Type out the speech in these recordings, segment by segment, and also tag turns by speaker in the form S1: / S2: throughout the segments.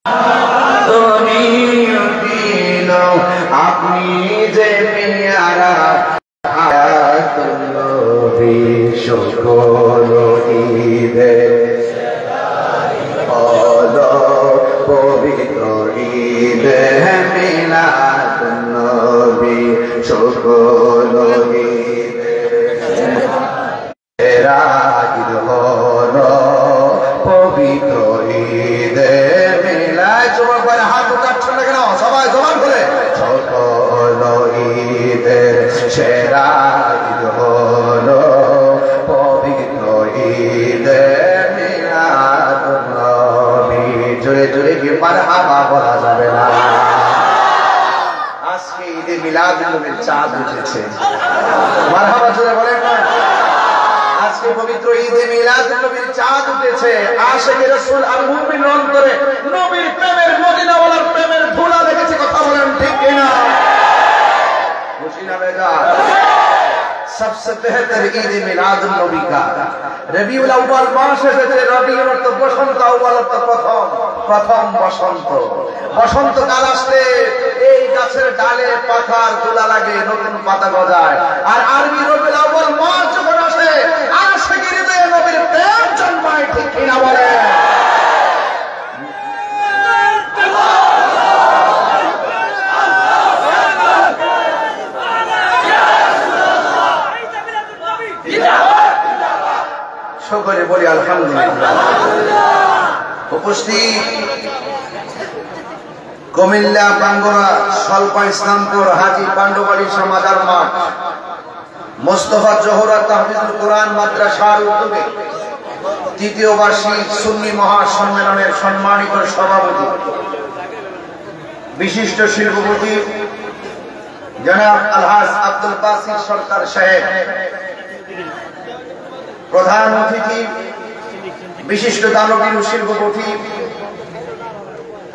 S1: তুমি দিনো আপনি যে পেয়ারা হায়াতুল নবী সকল ঈদে হলো পবিত্র ঈদে মিলাদুন নবী সকল ঈদে সেরা ঈদ হলো পবিত্র ঈদে মিলাদ। যুবকরা হাত উঠাচ্ছেন না কেন? সবাই জবান করে সকল ঈদের সেরা ঈদ হলো পবিত্র ঈদে মিলাদুন নবী। জোরে জোরে কি মারহাবা বলা যাবে না? আজকে ঈদে মিলাদুন নবীর চাঁদ উঠেছে। মারহাবা জোরে বলেন না? আজকে পবিত্র ঈদে মিলাদুন নবীর চাঁদ উঠেছে। আশিকে রাসূল আর মুমিন অন্তরে নবীর প্রেমের মদিনাওয়ালার প্রেমের ধুলা লেগেছে। কথা বলেন ঠিক কিনা? খুশি না বেজার? सबसे बेहतर ईद मिलादुन नबी का रबीउल अव्वल मास এসেছে। রবিউল অর্থ বসন্ত, আউয়াল অর্থ প্রথম, প্রথম বসন্ত। বসন্তকাল আসলে এই গাছের ডালে পাতার তুলা লাগে, নতুন পাতা গজায়। আর আরবি রবিউল আউয়াল মাস যখন আসে আশিকের হৃদয়ে নবীর প্রেম জন্মায়। ঠিক কিনা বলে? সকলে বলি আলহামদুলিল্লাহ। উপস্থিত কুমিল্লা, বাঙ্গুরা, সলপা, ইসলামপুর, হাজী পান্ডুবাড়ি সমাজার মাঠ মোস্তফা জোহরা তাহফিজুল কোরআন মাদ্রাসার উদ্যোগে তৃতীয় বার্ষিক সুন্নি মহাসম্মেলনের সম্মানিত সভাপতি, বিশিষ্ট শিল্পপতি জনাব আলহাজ আব্দুল বাসির সরকার সাহেব, প্রধান অতিথি বিশিষ্ট দানবীর শিল্পপতি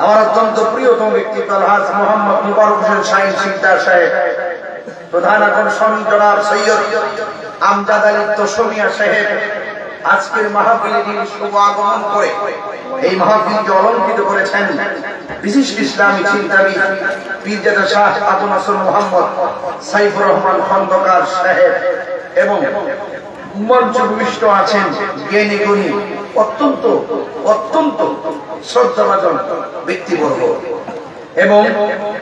S1: আমার অত্যন্ত প্রিয়তম ব্যক্তিত্ব আলহাজ মোহাম্মদ মুবারক হোসেন শাহীন সিকদার সাহেব, প্রধান আকর্ষণ জনাব সৈয়দ আমজাদ আলী তোশমিয়া সাহেব, আজকের মাহফিলে যিনি শুভ আগমন করে এই মাহফিলকে অলঙ্কৃত করেছেন বিশিষ্ট ইসলামী চিন্তাবিদ পীরজাদা শাহ আবু নসর মোহাম্মদ সাইফুর রহমান খন্দকার সাহেব এবং মঞ্চ ভূমিষ্ঠ আছেন জ্ঞানী গুণী অত্যন্ত অত্যন্ত শ্রদ্ধাভাজন ব্যক্তিবর্গ এবং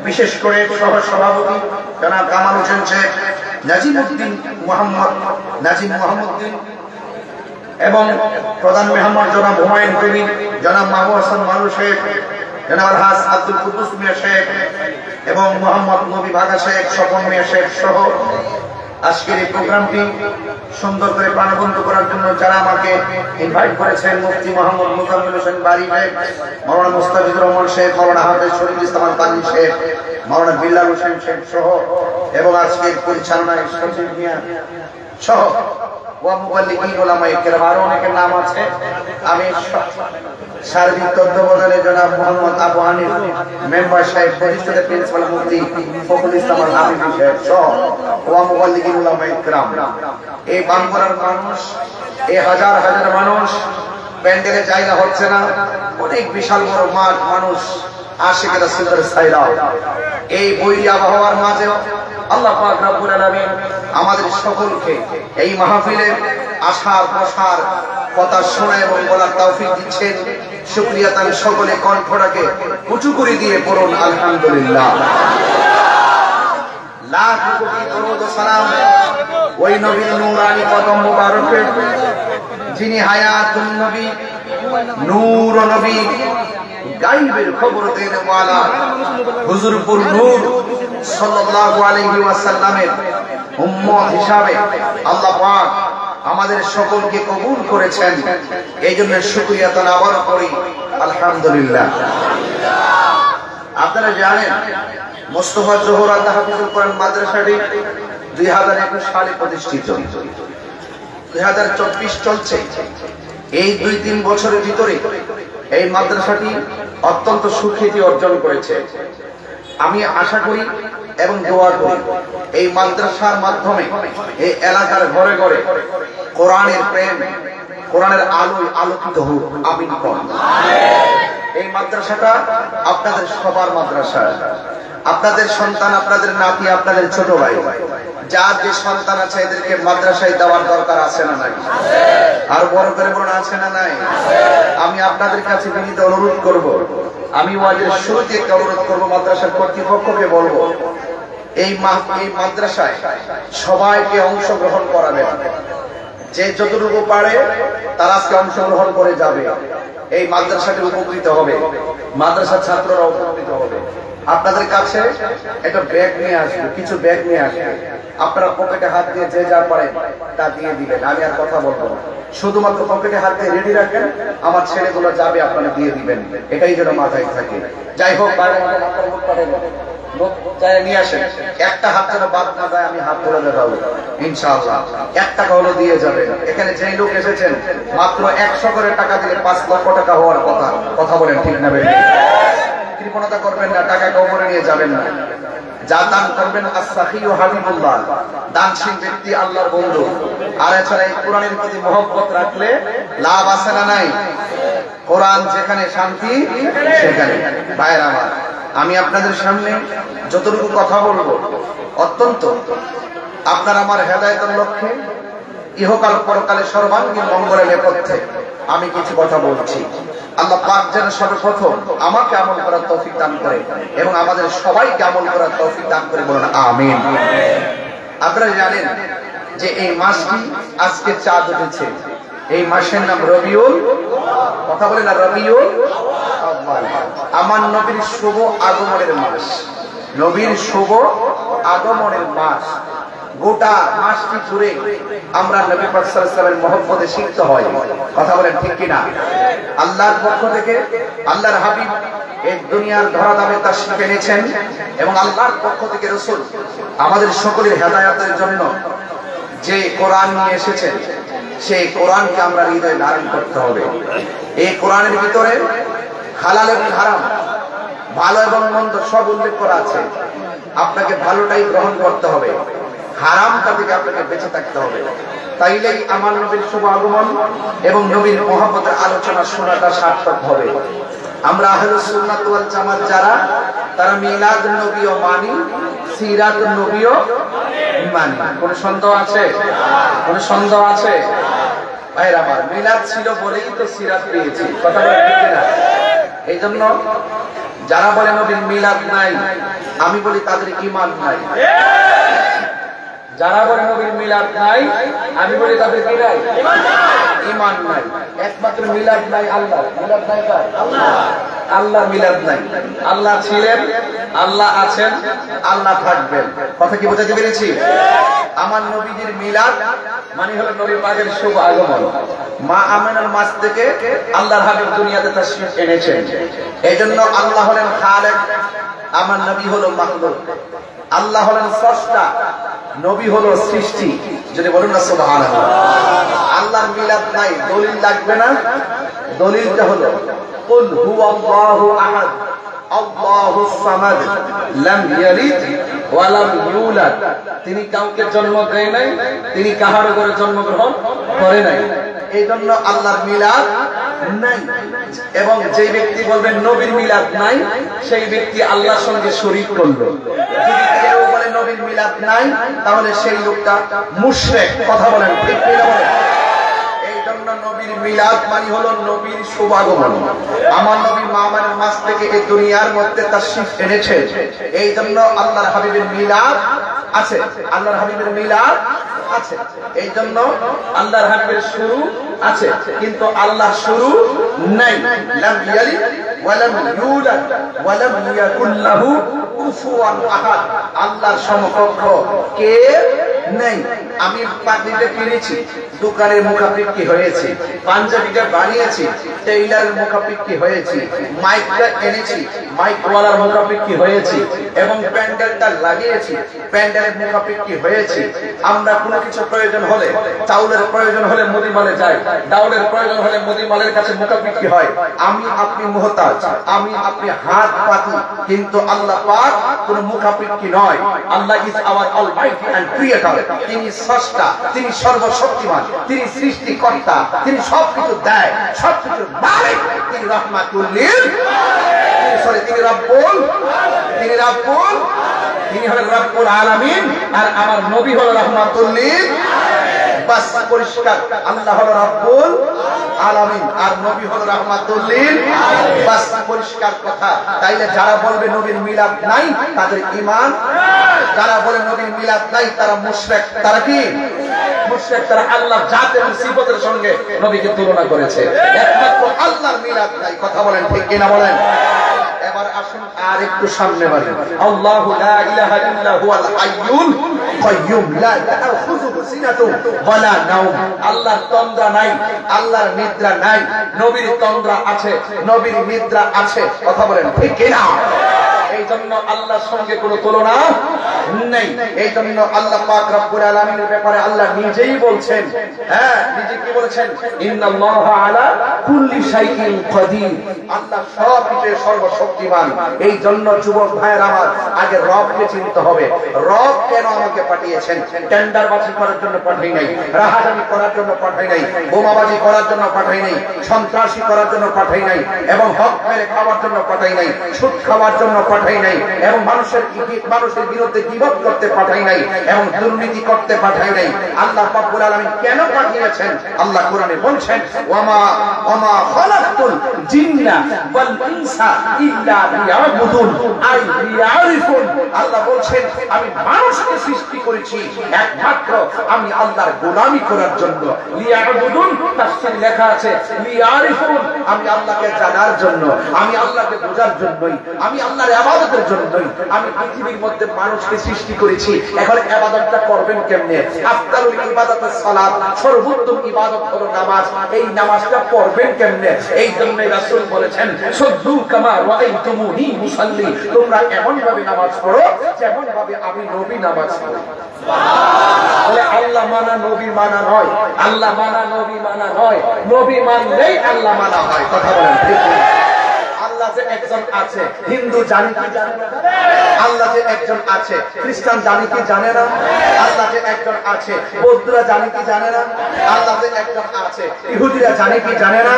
S1: বিশেষ করে সহ সভাপতি জনাব কামাল হোসেন শেখ, নাজিমউদ্দিন মোহাম্মদ, নাজিম মোহাম্মদ্দিন এবং প্রধান মেহমান জনাব হুমায়ুন কবির, জনাব মাহবুব হাসান মারু শেখ, জনাব আলহাজ আব্দুল কুদ্দুস মিয়া শেখ এবং মোহাম্মদ নবী ভাগা শেখ, স্বপন মিয়া শেখ সহ আজকের এই প্রোগ্রামটি সুন্দর করে প্রাণবন্ত করার জন্য যারা আমাকে ইনভাইট করেছেন, মুফতি মোহাম্মদ মুজাম্মিল হোসেন বারী শেখ, মাওলানা মুস্তাফিজুর রহমান শেখ, মাওলানা হাফেজ শরীফ ইসলাম তানি শেখ, মাওলানা বিল্লাল হোসেন শেখ সহ এবং আজকের পরিচালনায় সচিব মিয়া সহ ওয়া মুবাল্লিগিন উলামায়ে কেরাম আরো অনেকের নাম আছে। আমি সার্বিক তত্ত্বাবধানে জনাব মোহাম্মদ আবু হানিফ মেম্বার সাহেব, প্রতিষ্ঠাতা প্রিন্সিপাল মুফতি ফখরুল ইসলাম আল হাবিবি সাহেব সহ ওয়া মুবাল্লিগিন উলামায়ে কেরাম, এই বাঙ্গুরার মানুষ, এই হাজার হাজার মানুষ, প্যান্ডেলে জায়গা হচ্ছে না, অনেক বিশাল বড় মাঠ, মানুষ আশিকে রাসূলের সাইরাও, এই বৈরী আবহাওয়ার মাঝেও আল্লাহ পাক রব্বুল আলামিন আমাদের সকলকে এই মাহফিলে আসার বসার কথা শোনা এবং বলার তৌফিক দিচ্ছেন। শুকরিয়া তান সকলে কণ্ঠটাকে উঁচু করে দিয়ে পড়ুন আলহামদুলিল্লাহ। লাখ কোটি দরুদ ও সালাম ওই নবীর নূরানি কদম মুবারকে যিনি হায়াতুন নবী, নূর নবী, গায়বের খবর দেন ওয়ালা হুজুরপুর নূর সাল্লাল্লাহু আলাইহি ওয়াসাল্লামের উম্মত হিসাবে আল্লাহ পাক আমাদের সকলকে কবুল করেছেন। এই জন্য শুকরিয়া তান আবার করি আলহামদুলিল্লাহ। আপনারা জানেন মোস্তফা জোহরা তাহফিজুল কোরআন মাদ্রাসাটি 2021 সালে প্রতিষ্ঠিত, 2024 চলছে। এই 2-3 বছরের ভিতরে এই মাদ্রাসাটি অত্যন্ত সুখ্যাতি অর্জন করেছে। আমি আশা করি এবং দোয়া করি এই মাদ্রাসার মাধ্যমে এই এলাকার ঘরে ঘরে কোরআনের প্রেম, কোরআনের আলোয় আলোকিত হোক। আমিন। এই মাদ্রাসাটা আপনাদের সবার মাদ্রাসা। আপনাদের সন্তান, আপনাদের নাতি, আপনাদের ছোট ভাই, যার যে সন্তান আছে এদেরকে মাদ্রাসায় দেওয়ার দরকার আছে না নাই? আর বড় করে বলুন, আছে না নাই? আমি আপনাদের কাছে বিনীত অনুরোধ করব, আমি ওয়াজের শুরুতে একটা অনুরোধ করবো, মাদ্রাসার কর্তৃপক্ষকে বলবো, এই মাদ্রাসায় সবাইকে অংশগ্রহণ করাবেন। যে যতটুকু পারে তারা আজকে অংশগ্রহণ করে যাবে। এই মাদ্রাসাটি উপকৃত হবে, মাদ্রাসার ছাত্ররা উপকৃত হবে। আপনাদের কাছে একটা ব্যাগ নিয়ে আসবে, কিছু ব্যাগ নিয়ে আসবে, আপনারা পকেটে হাত দিয়ে যে যা পারেন তা দিয়ে দিবেন। আমি আর কথা বলবো না, শুধুমাত্র পকেটে হাত দিয়ে রেডি রাখেন, আমার ছেলেগুলো যাবে, আপনারা দিয়ে দিবেন, এটাই যেন মাথায় থাকে। যাই হোক, নিয়ে আসেন, একটা হাত যেন বাদ না যায়, আমি হাত ধরে দেখাবো ইনশাআল্লাহ। 1 টাকা হলো দিয়ে যাবেন। এখানে যে লোক এসেছেন মাত্র 100 করে টাকা দিলে 5 লক্ষ টাকা হওয়ার কথা। কথা বলেন ঠিক না বেশি? কৃপণতা করবেন না, টাকা কবরে নিয়ে যাবেন না। যা দান করবেন আস-সাখিউ হাবিবুল্লাহ, দানশীল ব্যক্তি আল্লাহর বন্ধু। আর এছাড়া এই কোরআনের প্রতি মহব্বত রাখলে লাভ আছে না নাই? কোরআন যেখানে শান্তি সেখানে। ভাইরা আমার, আমি আপনাদের সামনে যতটুকু কথা বলবো অত্যন্ত আপনার আমার হেদায়েতের লক্ষ্যে, ইহকাল পরকালে সর্বাঙ্গীন মঙ্গলের নেপথ্যে আমি কিছু কথা বলছি। আল্লাহ পাক যেন সর্বপ্রথম আমাকে আমল করার তৌফিক দান করে এবং আমাদের সবাইকে আমল করার তৌফিক দান করে, বলুন আমিন। আপনারা জানেন যে এই মাসটি আজকে চাঁদ উঠেছে, এই মাসের নাম রবিউল, কথা বলে না, রবিউল আউয়াল। আমার নবীর শুভ আগমনের মাস, নবীর শুভ আগমনের মাস। গোটা মাসটি জুড়ে আমরা নবী পাক সাল্লাল্লাহু আলাইহি ওয়াসাল্লামের মহব্বতে সিক্ত হই। কথা বলেন ঠিক কিনা? আল্লাহর পক্ষ থেকে আল্লাহর হাবিব এই দুনিয়ার ধরাধামে তাশরীফ এনেছেন এবং আল্লাহর পক্ষ থেকে রাসূল আমাদের সকলের হেদায়েতের জন্য যে কোরআন নিয়ে এসেছেন, সেই কোরআনকে আমরা হৃদয়ে ধারণ করতে হবে। এই কোরআনের ভিতরে হালাল এবং হারাম, ভালো এবং মন্দ সব উল্লেখ করা আছে। আপনাকে ভালোটাই গ্রহণ করতে হবে, হারামটা থেকে আপনাকে বেঁচে থাকতে হবে। তাইলেই আমার নবীর শুভ আগমন এবং নবীর মহব্বতের আলোচনা শোনাটা সার্থক হবে। আমরা আহলুস সুন্নাত ওয়াল জামাত যারা, তারা মিলাদুন নবীও মানি, সিরাতুন নবীও মানি। কোন সন্দেহ আছে? কোন সন্দেহ আছে? ভাইরা আমার, মিলাদ ছিল বলেই তো সিরাত পেয়েছি। কথা বলেন ঠিক না? এই জন্য যারা বলে নবীর মিলাদ নাই, আমি বলি তাদের ঈমান নাই। যারা বলে নবীর মিলাদ নাই, আমি বলি তাদের কি নাই? ঈমান নাই। একমাত্র মিলাদ নাই আল্লাহ। মিলাদ নাই কার? আল্লাহ। আল্লাহ মিলাদ নাই। আল্লাহ ছিলেন, আল্লাহ আছেন, আল্লাহ থাকবেন। কথা কি বোঝাতে পেরেছি? আমার নবীজির মিলাদ মানে হলো নবী পাকের শুভ আগমন। মা আমিনার মাস থেকে আল্লাহর হাবিব দুনিয়াতে তাশরীফ এনেছেন। এইজন্য আল্লাহ হলেন খালেক, আমার নবী হলো মাখলুক। আল্লাহ হলেন স্রষ্টা, নবী হলো সৃষ্টি। যদি বলুন না সুবহানাল্লাহ। আল্লাহর মিলাদ নাই, দলিল লাগবে না। দলিলটা হলো কুল হুয়াল্লাহু আহাদ আল্লাহুস সামাদ লাম ইয়ালিদ ওয়া লাম ইউলাদ। তিনি কাউকে জন্ম দেয় নাই, তিনি কাহারও ঘরে জন্মগ্রহণ করে নাই। এই জন্য আল্লাহর মিলাদ নাই। এবং যে ব্যক্তি বলবেন নবীর মিলাদ নাই, সেই ব্যক্তি আল্লাহর সঙ্গে শরীক করলো। যদি কেউ বলে নবীর মিলাদ নাই, তাহলে সেই লোকটা মুশরিক। কথা বলেন ঠিক কিনা বলেন? এই জন্য নবীর মিলাদ মানে হলো নবীর শুভাগমন। আমার নবী মামানের মাস থেকে এই দুনিয়ার মধ্যে তাশরীফ এনেছেন। এই জন্য আল্লাহর হাবিবের মিলাদ আছে, আল্লাহর হাবিবের মিলাদ আছে। এই জন্য আল্লাহর হাবিবের শুরু আছে, কিন্তু আল্লাহ শুরু নাই। লাম ইয়ালিদ ওয়া লাম ইউলাদ ওয়া লাম ইয়াকুল লাহু কুফুয়ান আহাদ। আল্লাহর সমকক্ষ কে নেই। আমি পাগড়িটা কিনেছি, দোকানের মুখাপেক্ষি হয়েছি। পাঞ্জাবিটা বানিয়েছি, টেইলারের মুখাপেক্ষি হয়েছি। মাইকটা এনেছি, মাইকওয়ালার মুখাপেক্ষি হয়েছি। এবং প্যান্ডেলটা লাগিয়েছি, প্যান্ডেলের মুখাপেক্ষি হয়েছি। আমরা কোনো কিছু প্রয়োজন হলে, চাউলের প্রয়োজন হলে মুদিমালে যাই, ডাউলের প্রয়োজন হলে মুদিমালের কাছে মুখাপেক্ষি হয়। আমি আপনি মুহতাজ, আমি আপনি হাত পাতি, কিন্তু আল্লাহ পাক কোনো মুখাপেক্ষি নয়। Allah is our almighty and creator. তিনি স্রষ্টা, তিনি সর্বশক্তিমান, তিনি সৃষ্টিকর্তা, তিনি সবকিছু দেয়, সবকিছুর মালিক, তিনি রহমাতুল লিল তিনি রব্বুল তিনি হলেন রব্বুল আলামিন, আর আমার নবী হলো রহমাতুল লিল। বাস পরিষ্কার, আল্লাহ হলো রব্বুল আলামিন আর নবী হলো রহমাতুল লিল। বাস পরিষ্কার কথা। তাইলে যারা বলবে নবীর মিলাদ নাই তাদের ঈমান, যারা বলে নবীর মিলাদ নাই তারা মুশরিক। তারা কি মুশরিক? তারা আল্লাহর জাত এবং সিফাতের সঙ্গে নবীকে তুলনা করেছে। একমাত্র আল্লাহর মিলাদ নাই। কথা বলেন ঠিক কিনা বলেন? এবার আসুন আর একটু সামনে বাড়ি। আল্লাহু লা ইলাহা ইল্লা হুয়াল হাইয়ুল কাইয়্যুম লা তাখুযুহু সিনাতুন ওয়া লা নাওম। আল্লাহর তন্দ্রা নাই, আল্লাহর নিদ্রা নাই। নবীর তন্দ্রা আছে, নবীর নিদ্রা আছে। কথা বলেন ঠিক কিনা? এই জন্য আল্লাহর সঙ্গে কোনো তুলনা নেই। এই জন্য আল্লাহ পাক রব্বুল আলামিনের ব্যাপারে আল্লাহ নিজেই বলছেন, হ্যাঁ নিজে কি বলেছেন? ইন্নাল্লাহা আলা কুল্লি শাইইন কাদির। আল্লাহ সবকিছুতে সর্বশক্তিমান। এই জন্য যুবক ভাইয়ের আমার আগে রবকে চিনতে হবে। রব কেন আমাকে পাঠিয়েছেন? টেন্ডারবাজি করার জন্য পাঠাই নাই, রাহাজানি করার জন্য পাঠাই নাই, বোমাবাজি করার জন্য পাঠাই নাই, সন্ত্রাসী করার জন্য পাঠাই নাই, এবং হক মেরে খাওয়ার জন্য পাঠাই নাই, সুদ খাওয়ার জন্য পাঠাই নাই, এবং মানুষের বিরুদ্ধে গীবত করতে পাঠাই নাই, এবং দুর্নীতি করতে পাঠাই নাই। আল্লাহ রাব্বুল আলামিন কেন পাঠিয়েছেন? আল্লাহ কোরআনে বলছেন, ওয়ামা খালাকতুল জিন্না ওয়াল ইনসা ইল্লা লিয়াবুদুন আই লিয়ারিফুন। আল্লাহ বলছেন আমি মানুষকে সৃষ্টি করেছি একমাত্র আমি আল্লাহর গোলামি করার জন্য। লিয়াবুদুন তাফসীরে লেখা আছে লিয়ারিফুন, আমি আল্লাহকে জানার জন্য, আমি আল্লাহকে বোঝার জন্যই, আমি আল্লাহর ইবাদতের জন্যই আমি পৃথিবীর মধ্যে মানুষকে সৃষ্টি করেছি। এখন ইবাদতটা করবেন কেমনে? আফদালুল ইবাদাতুস সালাত, সর্বোত্তম ইবাদত হলো নামাজ। এই নামাজটা পড়বেন কেমনে? এই জন্য রাসূল বলেছেন সাল্লু কামা রাআইতুমুনি মুসাল্লি, তোমরা এমন ভাবে নামাজ পড়ো যেমন ভাবে আমি নবী নামাজ পড়ি। সুবহানাল্লাহ। বলে আল্লাহ মানা নবী মানা নয়, আল্লাহ মানা নবী মানা নয়, নবী মানলেই আল্লাহ মানা হয়। কথা বলেন ঠিক না? আল্লাহ যে একজন আছে, হিন্দু জানে কি জানে না? আল্লাহ যে একজন আছে, খ্রিস্টান জানে কি জানে না? আল্লাহ যে একজন আছে, বৌদ্ধরা জানে কি জানে না? আল্লাহ যে একজন আছে, ইহুদিরা জানে কি জানে না?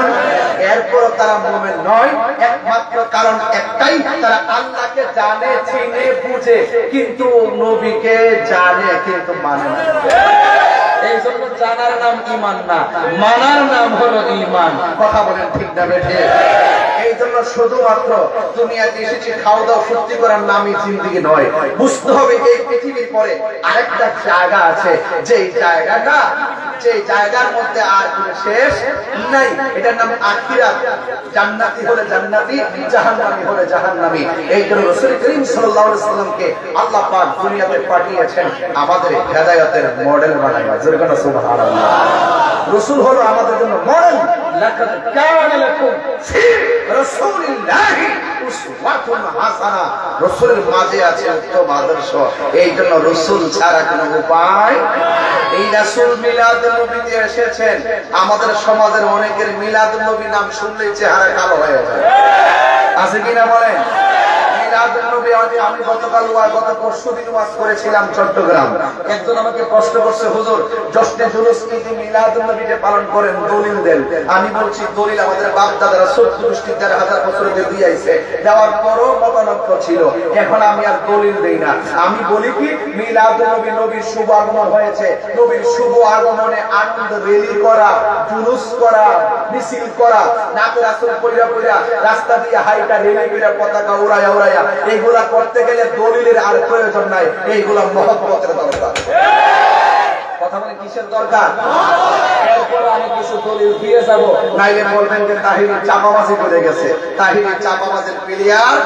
S1: এরপর তারা মুমিন নয়, একমাত্র কারণ একটাই, তারা আল্লাহকে জানে, চিনে, বুঝে, কিন্তু নবীকে জানে কিন্তু মানে না। এই জন্য জানার নাম ঈমান না, মানার নাম হলো ঈমান। কথা বলেন ঠিক না বেঠে? এই জন্য শুধুমাত্র দুনিয়াতে এসেছি খাওয়া দাওয়া ফুর্তি করার নামই জিন্দেগি নয়। বুঝতে হবে এই পৃথিবীর পরে আরেকটা জায়গা আছে, যে জায়গার মধ্যে আর কোনো শেষ নাই। এটার নাম আখিরাত। জান্নাতি হলে জান্নাতি, জাহান্নামী হলে জাহান্নামী। এই জন্য রাসূল করিম সাল্লাল্লাহু আলাইহি ওয়াসাল্লামকে আল্লাহ পাক দুনিয়াতে পাঠিয়েছেন আমাদের হেদায়েতের মডেল বানায়। জোরে বলেন সুবহানাল্লাহ। রাসূল হলো আমাদের জন্য মডেল। লাকাদ কানা লাকুম ফি রাসূলিল্লাহি উসওয়াতুন হাসানা। রাসূলের মাঝে আছে উত্তম আদর্শ। এই জন্য রাসূল ছাড়া কোনো উপায়। এই রাসূল মিলাদুন নবীতে এসেছেন। আমাদের সমাজের অনেকের মিলাদুন নবী নাম শুনলেই চেহারা কালো হয়ে যায়। আছে কিনা বলেন? আমি গত পরশুদিন ওয়াজ করেছিলাম চট্টগ্রাম। একজন আমাকে প্রশ্ন করছে, হুজুর জশ্নে জুলুস ঈদ মিলাদুন নবী যে পালন করেন দলিল দেন। আমি বলছি দলিল আমাদের বাপ দাদারা 14,000 বছর দিয়ে আইছে, দেওয়ার পরও মতানৈক্য ছিল। এখন আমি আর দলিল দেই না। আমি বলি কি মিলাদুন নবী, নবীর শুভ আগমন হয়েছে, নবীর শুভ আগমনে আনন্দ রেলি করা, জুলুস করা, মিছিল করা, নাতে রাসূল কইরা কইরা রাস্তা দিয়ে হাইটা রেলি কইরা পতাকা উড়ায়া উড়ায়া, এইগুলা করতে গেলে দলিলের আর প্রয়োজন নাই। এইগুলা মহব্বতের দরকার। কথা বলে কিসের দরকার? এরপর আমি কিছু দলিল দিয়ে যাব, নাইলে বলবেন যে তাহিরি চাপাবাজি করে গেছে। তাহিরি চাপাবাজির ক্লিয়ার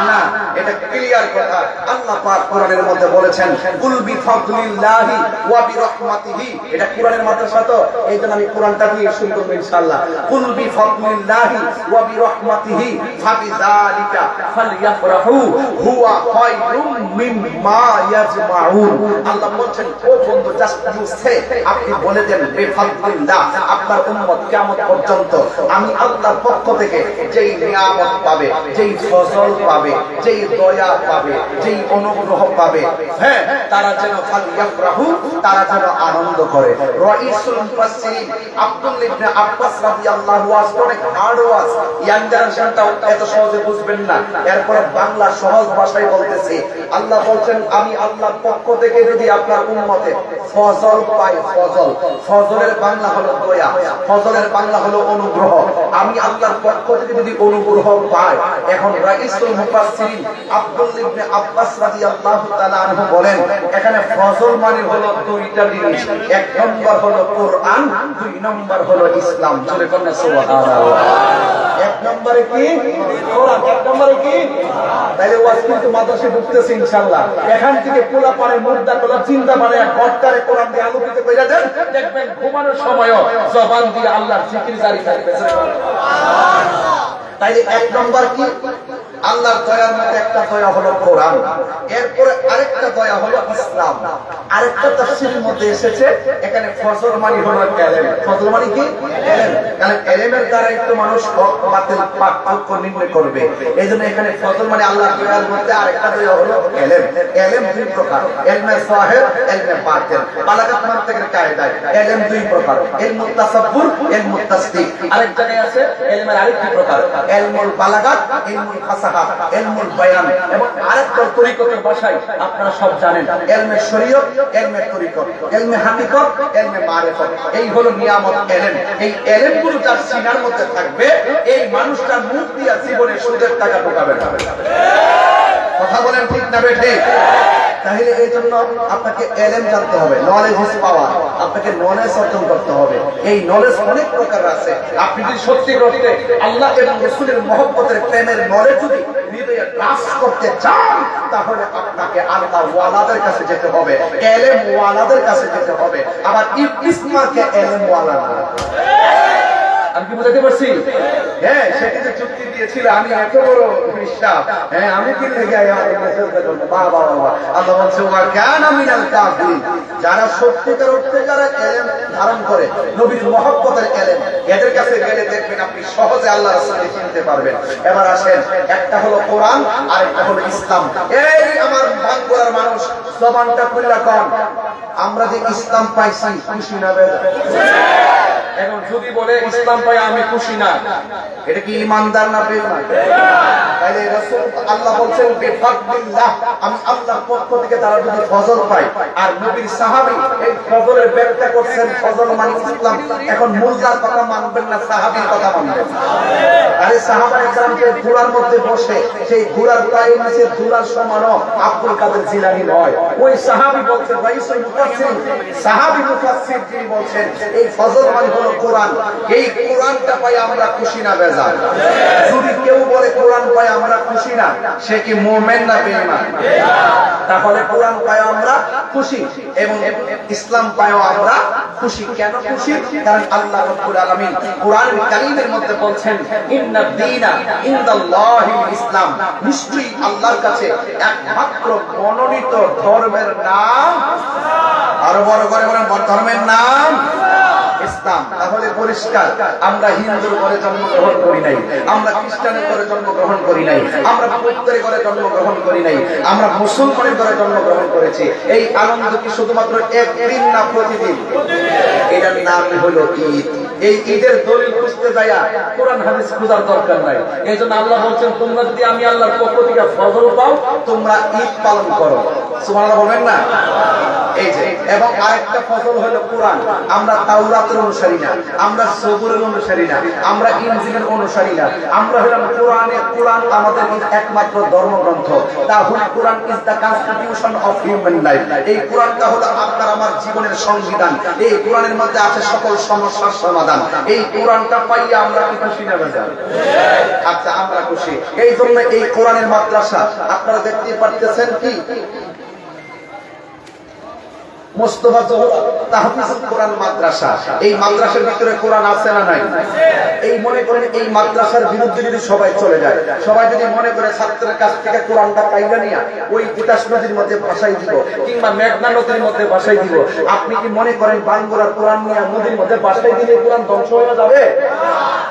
S1: না, এটা ক্লিয়ার কথা। আল্লাহ পাক কোরআনের মধ্যে বলেছেন কুল বিফাদলিল্লাহি ওয়া বিরহমাতিহি। এটা কোরআনের মাদ্রাসা তো, এইজন্য আমি কোরআনটা দিয়ে শুরু করব ইনশাআল্লাহ। কুল বিফাদলিল্লাহি ওয়া বিরহমাতিহি ফাবিযালিকা ফালইফরাহু হুয়া খায়রুম মিম্মা ইয়াজমাউন। আল্লাহ বলেন ও বন্ধু, জাস্ট ইউ সে, আপনি বলে দেন বিফাদলিল্লাহ, আপনার উম্মত কিয়ামত পর্যন্ত আমি আল্লাহর পক্ষ থেকে যেই নিয়ামত পাবে, যেই ফজল পাবে, যেই দয়া পাবে, যেই অনুগ্রহ পাবে, হ্যাঁ, তারা যেন ফালিয়াফরাহু, তারা যেন আনন্দ করে। রাইসুল মুফাসসিরিন আব্দুল্লাহ ইবনে আব্বাস রাদিয়াল্লাহু আনহু অনেক হার্ড ওয়াজ, ইয়াং জেনারেশনটাও এত সহজে বুঝবেন না, এরপরে বাংলা সহজ ভাষায় বলতেছি। আল্লাহ বলছেন, আমি আল্লাহর পক্ষ থেকে যদি আপনার উম্মতে ফজল পাই, ফজল, ফজলের বাংলা হলো দয়া, ফজলের বাংলা হলো অনুগ্রহ, আমি আল্লাহর পক্ষ থেকে যদি অনুগ্রহ পাই। এখন রাইসুল মুফাসসিরিন আব্দুল্লাহ ইবনে আব্বাস রাদিয়াল্লাহু তাআলা আনহু বলেন, এখানে ফজল মানে হলো দুইটা জিনিস, এক নম্বর হলো কোরআন, দুই নম্বর হলো ইসলাম। জোরে বলেন সুবহানাল্লাহ। এক নম্বরে কি কোরআন, এক নম্বরে কি, তাইলে ওয়াজ কিন্তু মাদ্রাসায় ঢুকতেছে ইনশাআল্লাহ। এখান থেকে পোলা পারে মুর্দা কোলা চিন্তা মানে ঘরটারে কোরআন দিয়ে আলোকিত করে দেন, দেখবেন ঘুমানোর সময়ও জবান দিয়ে আল্লাহর জিকির জারি থাকবে। সুবহানাল্লাহ। তাইলে এক নম্বর কি, আল্লাহর দয়ার মধ্যে একটা দয়া হলো কোরআন, এরপরে আরেকটা দয়া হলো ইসলাম। আরেকটা তাফসীরের মধ্যে এসেছে এখানে ফজল মানে হলো ইলম। ফজল মানে কি, ইলম। কারণ ইলমের দ্বারা একটু মানুষ হক বাতিল পার্থক্য নির্ণয় করবে, এইজন্য এখানে ফজল মানে আল্লাহর দয়ার মধ্যে আরেকটা দয়া হলো ইলম। ইলম দুই প্রকার, ইলমে যাহির, ইলমে বাতিন। বালাগাত মানতিকের কায়দায় ইলম দুই প্রকার, ইলমুত তাসাব্বুর, ইলমুত তাসদিক। আরেক জায়গায় আছে ইলমের আরেকটি প্রকার, ইলমুল বালাগাত, ইলমুল ফাসাহাত, ইলমুল বায়ান, এবং আরেকটা তরিকতের ভাষায় আপনারা সব জানেন, ইলমে শরীয়ত, ইলমে তরিকত, ইলমে হাকিকত, ইলমে মারিফত। এই হলো নিয়ামত ইলম। এই ইলমগুলো যার সিনার মধ্যে থাকবে, এই মানুষটার মুখ দিয়ে জীবনে সুদের টাকা ঢোকাবে না। কথা বলেন ঠিক না বেঠিক? তাহলে এই জন্য আপনাকে ইলম জানতে হবে, নলেজ ইজ পাওয়ার। আপনাকে নলেজ অর্জন করতে হবে। এই নলেজ অনেক প্রকার আছে। আপনি যদি সত্যি করতে আল্লাহ এবং রাসূলের মহব্বতের প্রেমের নলেজ যদি হৃদয়ে গ্রাস করতে চান, তাহলে আপনাকে আল্লাহ ওয়ালাদের কাছে যেতে হবে, ইলম ওয়ালাদের কাছে যেতে হবে। আবার ইবলিস মার্কে ইলম ওয়ালা না। আমি কি বুঝাতে পারছি? হ্যাঁ, সেটি যে চুক্তি দিয়েছিল, আমি এত বড় বিশ্বাস, হ্যাঁ, আমি কি লেগে বাবা আল্লাহ বলছে, ওয়া কানা মিনাল কাফিরিন। যারা সত্যিকার অর্থে যারা ইলম ধারণ করে, নবীর মহব্বতের ইলম, এদের কাছে গেলে দেখবেন আপনি সহজে আল্লাহ রাসূলকে চিনতে পারবেন। এবার আসেন, একটা হলো কোরআন আর একটা হলো ইসলাম। এই আমার বাংলার মানুষ জবানটা খুলে কোন, আমরা যে ইসলাম পাইছি খুশি না বেজার? এখন যদি বলে ইসলাম পাই আমি খুশি না, এটা কি ইমানদার না বেঈমান? তাইলে রাসূল আল্লাহ বলছেন বিফাদলিল্লাহ, আমি আল্লাহর পক্ষ থেকে তারা যদি ফজল পায়। আর নবীর সাহাবী এই ফজলের ব্যাখ্যা করছেন, ফজল মানে ইসলাম। এখন মুল্লার কথা মানবেন না, সাহাবীর কথা মানবেন। আরে সাহাবায়ে কেরাম যে ঘোড়ার মধ্যে বসে, সেই ঘোড়ার পায়ের নিচে ঘোড়ার সমানও আব্দুল কাদের জিলানী নয়। ওই সাহাবী বলছেন, রাইসুল মুফাসসিরিন সাহাবী মুফাসসির যিনি বলছেন, এই ফজল মানে হলো কোরআন। এই কোরআনটা পাই আমরা খুশি না বেজার? যদি কেউ বলে কোরআন পাই আমরা খুশি না, সে কি মুমিন না বেঈমান? তাহলে কোরআন পাই আমরা খুশি এবং ইসলাম পাইও আমরা খুশি। কেন খুশি? কারণ আল্লাহ রাব্বুল আলামিন কোরআন কারীমের মধ্যে বলছেন, ইন্নাদ দীনা ইনদাল্লাহিল ইসলাম। নিশ্চয়ই আল্লাহর কাছে একমাত্র মনোনীত ধর্মের নাম, আরো বড় করে বলেন, ধর্মের নাম ইসলাম। তাহলে পরিষ্কার, আমরা হিন্দুর ঘরে জন্মগ্রহণ করি নাই, আমরা খ্রিস্টানের ঘরে জন্মগ্রহণ করি নাই, আমরা বৌদ্ধের ঘরে জন্মগ্রহণ করি নাই, আমরা মুসলমানের ঘরে জন্মগ্রহণ করেছি। এই আনন্দ কি শুধুমাত্র একদিন না প্রতিদিন? এটার নাম হলো ঈদ। এই ঈদের দলিল খুঁজতে যায়া কোরআন হাদিস খোঁজার দরকার নাই। এই জন্য আল্লাহ বলছেন, তোমরা যদি আমি আল্লাহর পক্ষ থেকে ফজল পাও, তোমরা ঈদ পালন করো। সুবহানাল্লাহ বলবেন না? এই যে, এবং আরেকটা ফজল হলো কোরআন। আমরা তাওরাতের অনুসারী না, আমরা সবুরের অনুসারী না, আমরা ইনজিলের অনুসারী না, আমরা হলাম কোরআনের। কোরআন আমাদের একমাত্র ধর্মগ্রন্থ। The holy Quran is the constitution of human life. এই কোরআনটা হলো আপনার আমার জীবনের সংবিধান। এই কোরআনের মধ্যে আছে সকল সমস্যার সমাধান। এই কোরআনটা পাইয়া আমরা কি খুশি না বেজার? আচ্ছা, আমরা খুশি। এই জন্য এই কোরআনের মাদ্রাসা আপনারা দেখতে পারতেছেন কি মোস্তফা জোহরা তাহফিজুল কোরআন মাদ্রাসা, এই মাদ্রাসার ভিতরে কোরআন আছে না নাই? এই মনে করেন এই মাদ্রাসার বিরুদ্ধে যদি সবাই চলে যায়, সবাই যদি মনে করে ছাত্রের কাছ থেকে কোরআনটা কাইলা নিয়া ওই তিতাস নদীর মধ্যে ভাসাই দিব কিংবা মেঘনা নদীর মধ্যে ভাসাই দিব, আপনি কি মনে করেন বাঙ্গুরার কোরআন নিয়ে নদীর মধ্যে ভাসাই দিলে কোরআন ধ্বংস হয়ে যাবে?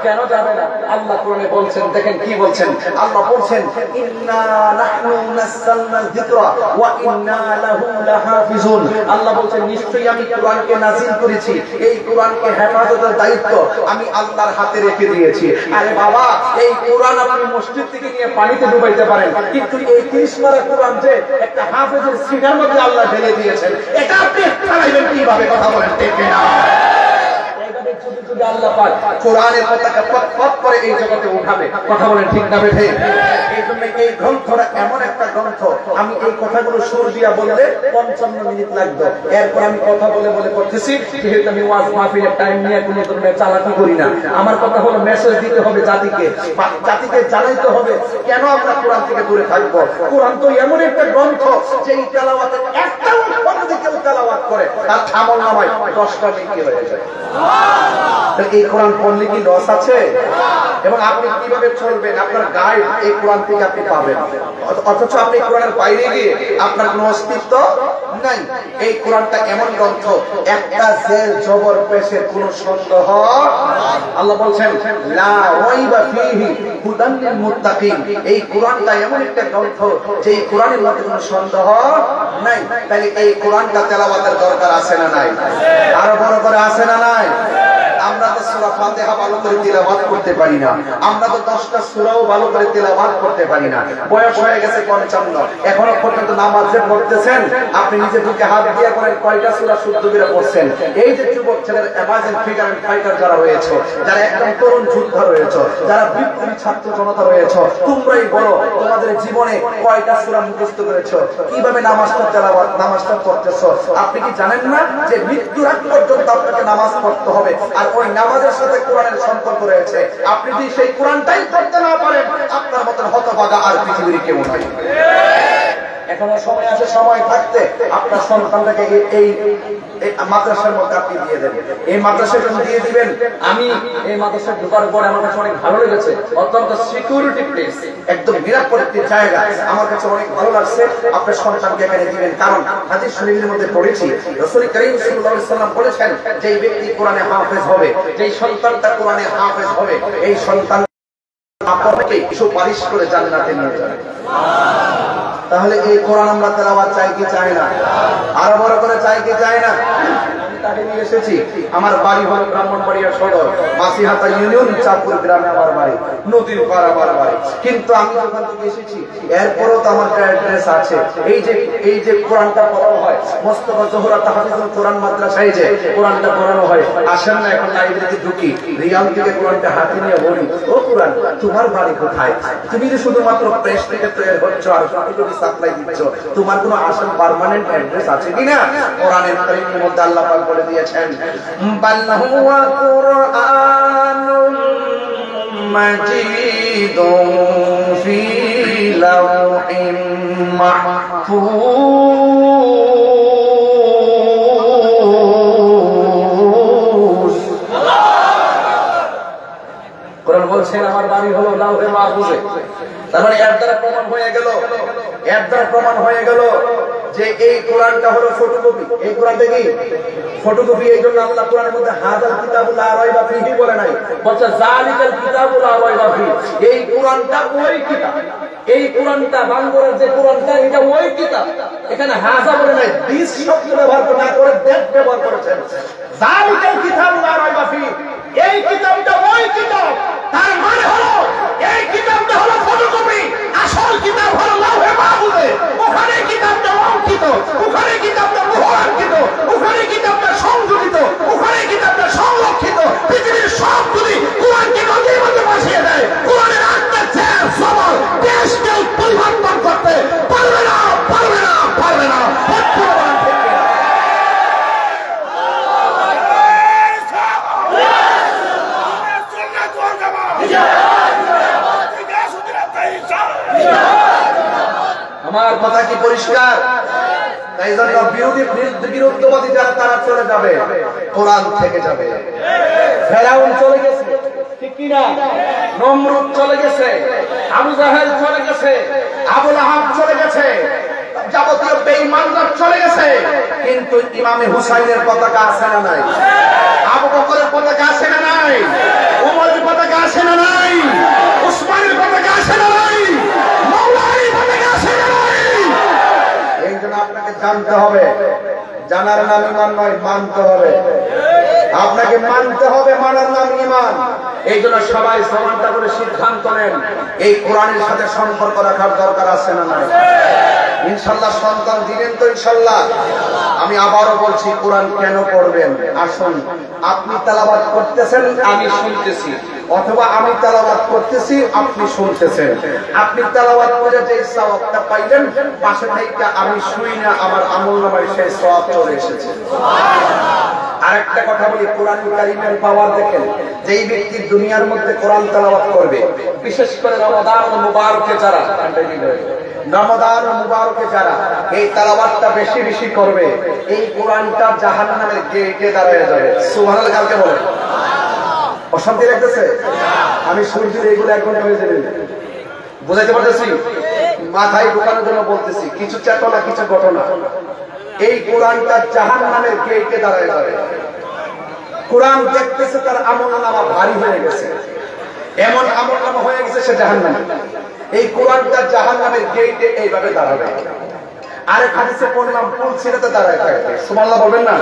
S1: কেন যাবে না? আল্লাহ কোরআনে বলছেন, দেখেন কি বলছেন আল্লাহ বলছেন, ইন্না নাহনু নাযালনাল যিকরা ওয়া ইন্না লাহু লাহাফিজুন। আল্লাহ বলছেন নিশ্চয়ই আমি কোরআনকে নাযিল করেছি, এই কোরআনকে হেফাজতের দায়িত্ব আমি আল্লাহর হাতে রেখে দিয়েছি। আরে বাবা, এই কোরআন আপনি মসজিদ থেকে নিয়ে পানিতে ডুবাইতে পারেন, কিন্তু এই 30 পারা কোরআন যে একটা হাফেজের সিগার মধ্যে আল্লাহ ঢেলে দিয়েছেন, এটা আপনি চালাইবেন কিভাবে? কথা বলেন ঠিক না? আল্লাহ পাক কোরআনের পতাকা পথ করে এই জগতে উঠাবে। কথা বলেন ঠিক না বেঠে? এই জন্য এই গ্রন্থটা এমন একটা গ্রন্থ, আমি এই কথাগুলো সুর দিয়া বললে 55 মিনিট লাগবে। এরপর আমি কথা বলে বলে করতেছি, যেহেতু আমি ওয়াজ মাহফিলের টাইম নিয়ে কোনো ধরনের চালাকি করি না। আমার কথা হলো মেসেজ দিতে হবে জাতিকে, জাতিকে জানাইতে হবে কেন আমরা কোরআন থেকে দূরে থাকবো। কোরআন তো এমন একটা গ্রন্থ যে এই তেলাওয়াতের একটা অক্ষর যদি কেউ তেলাওয়াত করে তার আমলনামায় 10টা নেকি হয়ে যায়। এই কোরআন পড়লে কি লস আছে? এবং আপনি কিভাবে চলবেন, আপনার গাইড এই কোরআন থেকে আপনি পাবেন, অথচ আপনি কোরআনের বাইরে গিয়ে আপনার কোনো অস্তিত্ব নাই। এই কোরআনটা এমন গ্রন্থ, একটা জের জবর পেশের কোনো সন্দেহ। আল্লাহ বলছেন লা রাইবা ফীহি হুদান লিল মুত্তাকিন। এই কোরআনটা এমন একটা গ্রন্থ যে এই কোরআনের মধ্যে কোনো সন্দেহ নাই। তাই এই কোরআনটা তেলাওয়াতের দরকার আছে না নাই? আরো বড় করে আছে না নাই? আমরা তো সূরা ফাতিহা ভালো করে তেলাওয়াত করতে পারি না, আমরা তো 10টা সূরাও ভালো করে তেলাওয়াত করতে পারি না। বয়স হয়ে গেছে 55, এখনো পর্যন্ত নামাজ যে পড়তেছেন আপনি নিজে বুকে হাত দিয়ে করেন কয়টা সূরা শুদ্ধ করে পড়ছেন? এই যে যুবক ছেলের অ্যামাজিং ফিগার এন্ড ফাইটার যারা রয়েছে, যারা একদম তরুণ যোদ্ধা রয়েছে, যারা বিপ্লবী ছাত্র জনতা রয়েছে, তোমরাই বলো তোমাদের জীবনে কয়টা সূরা মুখস্থ করেছো? কিভাবে নামাজটা তেলাওয়াত নামাজটা পড়তেছো? আপনি কি জানেন না যে মৃত্যুর আগ পর্যন্ত আপনাকে নামাজ পড়তে হবে, আর ওই নামাজের সাথে কোরআনের সম্পর্ক রয়েছে। আপনি যদি সেই কোরআনটাই পড়তে না পারেন, আপনার মতন হতভাগা আর পৃথিবীর কেউ নাই। এখনো সময় আছে, সময় থাকতে আপনার সন্তানটাকে এই মাদ্রাসার মধ্যে আপনি দিয়ে দেবেন। এই মাদ্রাসায় দিয়ে দিবেন। আমি এই মাদ্রাসায় ঢোকার পরে আমার কাছে অনেক ভালো লেগেছে, অত্যন্ত সিকিউরিটি প্লেস, একদম নিরাপদ একটি জায়গা, আমার কাছে অনেক ভালো লাগছে। আপনার সন্তানকে এখানে দিবেন, কারণ হাদিস শরীফের মধ্যে পড়েছি রাসূল করিম সাল্লাল্লাহু আলাইহি ওয়াসাল্লাম বলেছেন যে এই ব্যক্তি কোরআনে হাফেজ হবে, যে সন্তানটা কোরআনে হাফেজ হবে, এই সন্তান আপনাকে সুপারিশ করে জান্নাতে নিয়ে যাবে। তাহলে এই কোরআন আমরা তেলাওয়াত চাই কি চাই না? আরো বড় করে চাই কি চাই না? তাকে নিয়ে এসেছি। আমার বাড়ি হলো ব্রাহ্মণবাড়িয়া সদর, মাসিহাতা ইউনিয়ন, চাঁদপুর গ্রামে আমার বাড়ি, নদীর পার আমার বাড়ি। কিন্তু আমি যখন থেকে এসেছি এরপরও তো আমার অ্যাড্রেস আছে। এই যে কোরআনটা পড়ানো হয় মোস্তফা জোহরা তাহফিজুল কোরআন মাদ্রাসায়, যে কোরআনটা পড়ানো হয়, আসেন না এখন লাইব্রেরিতে ঢুকি, রিয়াল থেকে কোরআনটা হাতে নিয়ে বলি, ও কোরআন তোমার বাড়ি কোথায়? তুমি যে শুধুমাত্র প্রেস থেকে তৈরি হচ্ছ আর যদি সাপ্লাই দিচ্ছ, তোমার কোনো আসল পার্মানেন্ট অ্যাড্রেস আছে কিনা? কোরআনের কারিমের মধ্যে আল্লাহ পাক বলে দিয়েছেন বাল হুয়া কুরআনুম মাজিদুন ফি লাওহিম মাহফুজ। কোরআন বলছেন আমার বাড়ি হলো লাওহে মাহফুজে। তার মানে এর দ্বারা প্রমাণ হয়ে গেল যে এই কোরআনটা হলো ফটোকপি। এই কোরআনটা কি ফটোকপি? এই জন্য আল্লাহ কোরআনের মধ্যে হাযাল কিতাবুল লা রাইবা ফীহি বলে নাই, বলছে যালিকাল কিতাবুল লা রাইবা ফীহি। এই কোরআনটা ওই কিতাব, এই কোরআনটা বাংলার যে কোরআনটা এটা ওই কিতাব। এখানে হাযা বলে নাই, দিস শব্দ ব্যবহার না করে দ্যাট ব্যবহার করেছেন। যালিকাল কিতাবুল লা রাইবা ফীহি, এই কিতাবটা ওই কিতাব। তার মানে হলো এই কিতাবটা হলো ফটোকপি, আসল কিতাব হলো লাওহে মাহফুজে। ওখানে কিতাবটা অঙ্কিত, ওখানে কিতাবটা মুহরাঙ্কিত, ওখানে কিতাবটা সংযোজিত, ওখানে কিতাবটা সংরক্ষিত। পৃথিবীর সবগুলি কোরআনকে নদীর মধ্যে ভাসিয়ে দেয়। কোরআনের আত্মা ছেড়ে সবার দেশকে পরিবর্তন করতে পারবে না, পারবে না, পারবে না। আমার কথা কি পরিষ্কার? তাই জন্য বিরুদ্ধবাদী যারা তারা চলে যাবে, কোরআন থেকে যাবে। ফেরাউন চলে গেছে, ঠিক কিনা? নমরুদ চলে গেছে, আবু জাহেল চলে গেছে, আবু লাহাব চলে গেছে, যাবতীয় বেঈমানরা চলে গেছে, কিন্তু ইমামে হুসাইনের পতাকা আছে না নাই? আবু বকরের পতাকা আছে না নাই? ওমরের পতাকা আছে না নাই? উসমানের পতাকা আছে না নাই? মাওলানার পতাকা আছে না নাই? এই জন্য আপনাকে জানতে হবে, জানার নাম ঈমান নয়, মানতে হবে। আপনাকে মানতে হবে, মানার নাম ঈমান। এই জন্য সবাই সমানতা করে সিদ্ধান্ত নেন, এই কোরআনের সাথে সম্পর্ক রাখার দরকার আছে না নাই? ইনশাল্লাহ সন্তান দিবেন তো? ইনশাল্লাহ। আমি আবারও বলছি, কোরআন কেন পড়বেন? আসুন, আপনি তেলাওয়াত করতেছেন, আমি শুনতেছি, অথবা আমি তেলাওয়াত করতেছি, আপনি শুনতেছেন। আপনি তেলাওয়াত করে যে সওয়াবটা পাইলেন, পাশে থেকে আমি শুই না, আমার আমলনামায় সেই সওয়াব চলে এসেছে। আরেকটা কথা বলি, কোরআন কারীমের পাওয়ার দেখেন। যেই ব্যক্তি দুনিয়ার মধ্যে কোরআন তেলাওয়াত করবে, বিশেষ করে রমাদান মুবারকে যারা, রমাদান মুবারকে যারা এই তেলাওয়াতটা বেশি বেশি করবে, এই কোরআনটা জাহান্নামের গেটে দাঁড়িয়ে যাবে। সুবহানাল্লাহ কালকে বলেন। অশান্তি লাগতেছে? আমি সূর্যের এগুলো এখন হয়ে যাবে, বুঝাইতে পারতেছি? মাথায় ঢোকানোর জন্য বলতেছি, কিছু চেতনা কিছু ঘটনা। এই কোরআনটা জাহান্নামের গেটে দাঁড়িয়ে যাবে। কোরআন দেখতেছে তার আমলনামা ভারী হয়ে গেছে, এমন আমলনামা হয়ে গেছে সে জাহান্নামে। এই কোরআনটা জাহান্নামের গেটে এইভাবে দাঁড়াবে। আরেক হাদিসে পড়লাম, পুলসিরাতে দাঁড়ায় থাকবে। সুবহানাল্লাহ বলবেন না?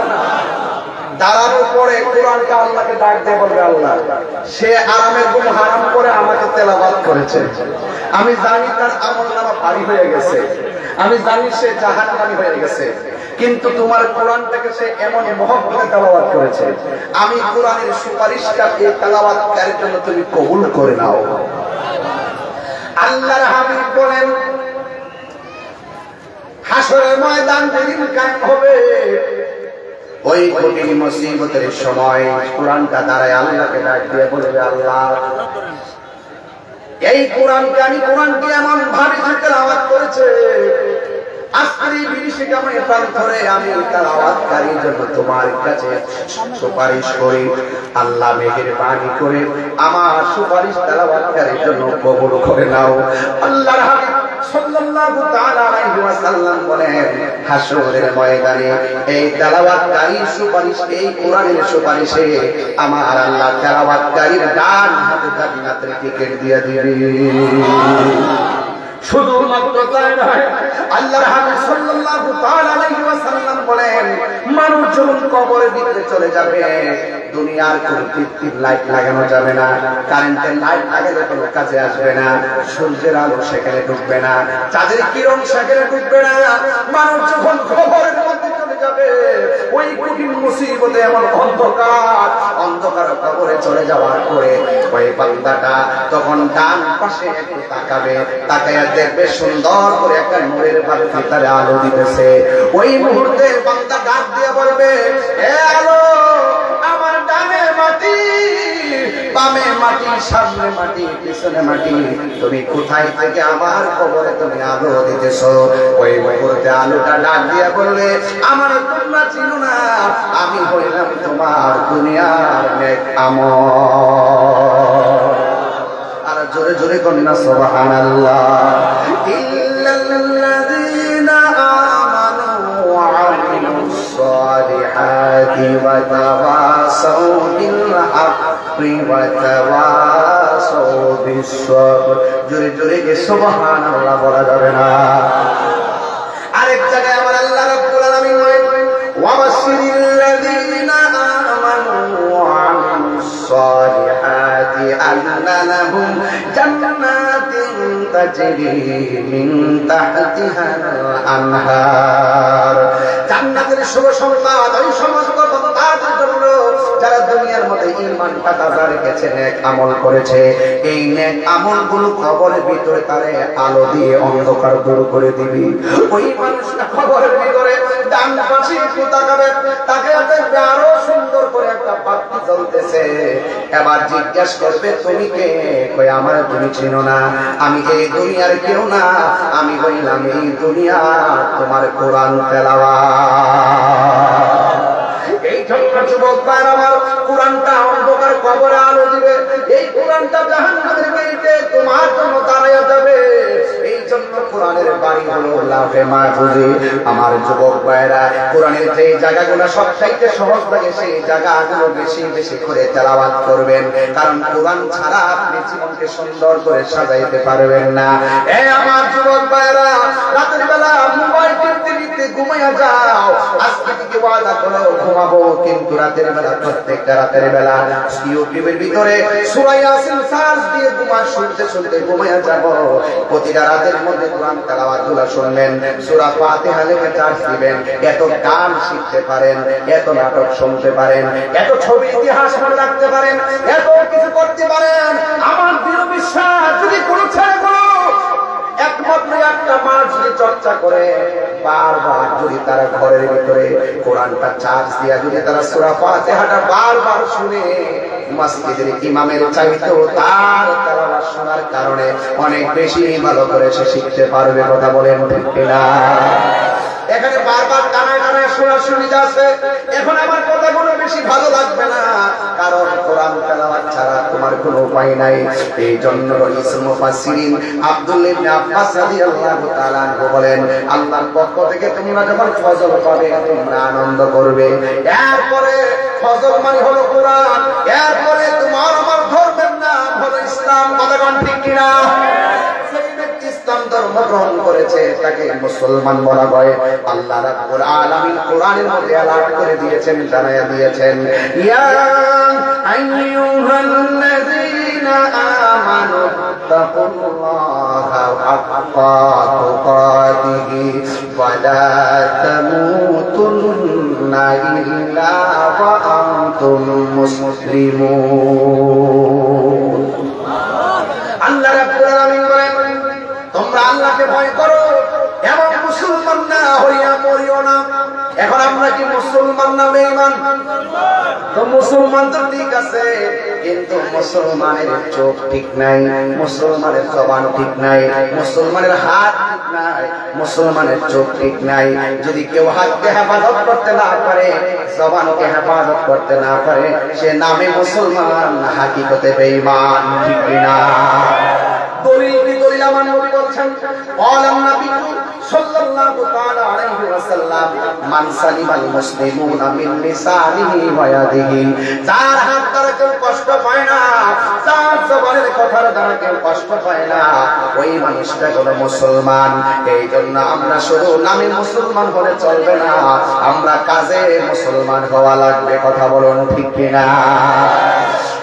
S1: দাঁড়ানোর পরে কোরআনটা আল্লাহকে ডাক দিয়ে বলবে, আল্লাহ, সে আরামের গুম হারাম করে আমাকে তেলাওয়াত করেছে, আমি জানি তার আমলনামা ভারী হয়ে গেছে, আমি জানি সে জাহান্নামী হয়ে গেছে, কিন্তু তোমার কোরআনটাকে সে এমন মহব্বতে তেলাওয়াত করেছে, আমি কোরআনের সুপারিশটা এই তেলাওয়াতকারীর জন্য তুমি কবুল করে নাও। আল্লাহর হাবিব বলেন, হাসরের ময়দান যেদিন কায়েম হবে, ওই কঠিন মুসিবতের সময় কোরআনটা দাঁড়ায় আল্লাহকে ডাক দিয়ে বলবে, আল্লাহ, এই কোরআনকে আমি কোরআনকে এমন ভাবে তেলাওয়াত করেছে, আজকের এই বিদেশে কামে প্রাণ ধরে আমি তেলাওয়াতকারীর জন্য তোমার কাছে সুপারিশ করি, আল্লাহ মেহেরবানি করে আমার সুপারিশ তেলাওয়াতকারীর জন্য কবুল করে নাও। আল্লাহর হাবিব সাল্লাল্লাহু তাআলা আলাইহি ওয়াসাল্লাম বলেন, হাসরের ময়দানে এই তেলাওয়াতকারীর সুপারিশ, এই কোরআনের সুপারিশে আমার আল্লাহ তেলাওয়াতকারীর ডান হাতে জান্নাতের টিকিট দিয়ে দিবে। শুধুমাত্র তাই নয়, আল্লাহর হাবিব সাল্লাল্লাহু তাআলা আলাইহি ওয়াসাল্লাম বলেন, মানুষ যখন কবরের ভিতরে চলে যাবে, দুনিয়ার কোনো কৃত্রিম লাইট লাগানো যাবে না, কারেন্টের লাইট লাগালে কোনো কাজে আসবে না, সূর্যের আলো সেখানে ঢুকবে না, চাঁদের কিরণ সেখানে ঢুকবে না। মানুষ যখন কবরের মধ্যে চলে যাবে, ওই কঠিন মুসিবতে এমন অন্ধকার অন্ধকার কবরে চলে যাওয়ার পরে ওই বান্দাটা তখন ডান পাশে একটু তাকাবে, তাকায়া দেখবে সুন্দর করে একটা নূরের ভিতরে আলো দিতেছে। ওই মুহূর্তে বান্দা ডাক দিয়ে বলবে, এ আলো, আমার ডানে মাটি, বামে মাটি, সামনে মাটি, পিছনে মাটি, তুমি কোথায় থেকে আমার কবরে তুমি আলো দিতেছো? ওই মুহূর্তে আলোটা ডাক দিয়ে বলবে, আমার তোমরা চিনো না, আমি হইলাম তোমার দুনিয়ার নেক আমল। আর জোরে জোরে কন্যা সুবহানাল্লাহ। ইল্লাল্লাযীনা আমানু ওয়া আমিলুস সালিহাতি ওয়া তাওয়াসাউ বিল হাক্কি ওয়া তাওয়াসাউ বিস সবর। জোরে জোরে যে সুবহানাল্লাহ বলা যাবে না? আরেক জায়গায় আমার আল্লাহ রাব্বুল আলামিন বলেন, ওয়া বাশশিরিল্লাযীনা আমানু ওয়া আমিলুস সালিহাতি আন্না লাহুম জান্নাতিন তাজরি মিন তাহতিহাল আনহার। জান্নাতের শুভ সংবাদ ওই সমস্ত বান্দাদের জন্য যারা দুনিয়ার মধ্যে ঈমানটা তাজা রেখেছে, নেক আমল করেছে। এই নেক আমলগুলো কবরের ভিতরে তারে আলো দিয়ে অন্ধকার দূর করে দিবি। ওই মানুষটা কবরের ভিতরে ডান পাশে একটু তাকাবেন, তাকায় দেখবে আরো সুন্দর করে একটা বাতি জ্বলতেছে। এবার জিজ্ঞেস করবে তুমি কে? কই আমার তুমি চিনো না, আমি এই দুনিয়ার কেউ না, আমি হইলাম এই দুনিয়া তোমার কোরআন তেলাওয়াত। এই জন্য যুবক ভাইরা আমার, কোরআনটা অন্ধকার কবরে আলো দিবে, এই কোরআনটা জাহান্নামের গেটে তোমার জন্য দাঁড়ায়া যাবে। এই জন্য কোরআনের বাড়ি হলো লাফে মাহফুজে। আমার যুবক ভাইরা, কোরআনের যে জায়গাগুলো সবচাইতে সহজ লাগে সেই জায়গাগুলো বেশি বেশি করে তেলাওয়াত করবেন, কারণ কোরআন ছাড়া আপনি জীবনকে সুন্দর করে সাজাইতে পারবেন না। এই আমার যুবক ভাইরা, রাতের বেলা মোবাইল টিপতে টিপতে ঘুমাইয়া যাও, আজকে থেকে ওয়াদা করো ঘুমাবো, কিন্তু রাতের বেলা, প্রত্যেকটা রাতের বেলা ইউটিউবের ভিতরে সূরা ইয়াসিন সার্চ দিয়ে ঘুমায়, শুনতে শুনতে ঘুমাইয়া যাব। প্রতিটা রাতের মধ্যে কোরআন তেলাওয়াতগুলো শুনবেন, সূরা ফাতিহা লিখে চার্জ দিবেন। এত গান শিখতে পারেন, এত নাটক শুনতে পারেন, এত ছবি ইতিহাস মনে রাখতে পারেন, এত কিছু করতে পারেন। আমার দৃঢ় বিশ্বাস, যদি কোনো ছেলেগুলো একমাত্র একটা মাস যদি চর্চা করে, বারবার যদি তারা ঘরের ভিতরে কোরআনটা চার্জ দিয়া যদি তারা সূরা ফাতিহাটা বারবার শুনে, মসজিদের ইমামের চাইতেও তার তেলাওয়াত শোনার কারণে অনেক বেশি ভালো করে সে শিখতে পারবে। কথা বলেন ঠিক কিনা? এখানে বারবার কানায় কানায় শোনার সুবিধা আছে। এখন আমার কথাগুলো বেশি ভালো লাগবে না, কারণ কোরআন তেলাওয়াত ছাড়া তোমার কোনো উপায় নাই। এই জন্য ইসলাম মুফাসসিরিন আব্দুল্লাহ ইবনে আব্বাস রাদিয়াল্লাহু তাআলা আনহু বলেন, আল্লাহর পক্ষ থেকে তোমরা যখন ফজল পাবে তোমরা আনন্দ করবে। এরপরে ফজল মানে হলো কোরআন, এরপরে তোমার আমার ধর্মের নাম হলো ইসলাম। কথা কোন ঠিক কিনা? ইসলাম ধর্ম গ্রহণ করেছে তাকে মুসলমান বলা হয়। আল্লাহ রাব্বুল আলামিন কোরআনের মধ্যে অ্যালার্ট করে দিয়েছেন, জানায়া দিয়েছেন, ইয়া আইয়ুহাল্লাযীনা আমানু তাকুল্লাহা হাক্কা তুকাতিহি ওয়া লা তামুতুন্না ইল্লা ওয়া আনতুম মুসলিমুন। আল্লাহ রাব্বুল আলামিন বলেন, তোমরা আল্লাহকে ভয় করো এবং মুসলমান না হইয়া মরিও না। এখন আমরা কি মুসলমান না বেঈমান? তো মুসলমান তো ঠিক আছে, কিন্তু মুসলমানের চোখ ঠিক নাই, মুসলমানের জবান ঠিক নাই, মুসলমানের হাত ঠিক নাই, মুসলমানের চোখ ঠিক নাই। যদি কেউ হাতকে হেফাজত করতে না পারে, জবানকে হেফাজত করতে না পারে, সে নামে মুসলমান, হাকিকতে বেঈমান। ঠিক কিনা? দলিল কি দলিল? আমার নবী বলছেন, ক্বালান নবী সাল্লাল্লাহু তাআলা আলাইহি ওয়াসাল্লাম, মান সালিমাল মুসলিমুনা মিন লিসানিহি ওয়া ইয়াদিহি। যার হাত দ্বারা কেউ কষ্ট পায় না, যার জবানের কথার দ্বারা কেউ কষ্ট পায় না, ওই মানুষটা হলো মুসলমান। এই জন্য আমরা শুধু নামে মুসলমান হলে চলবে না, আমরা কাজে মুসলমান হওয়া লাগবে। কথা বলুন ঠিক কিনা?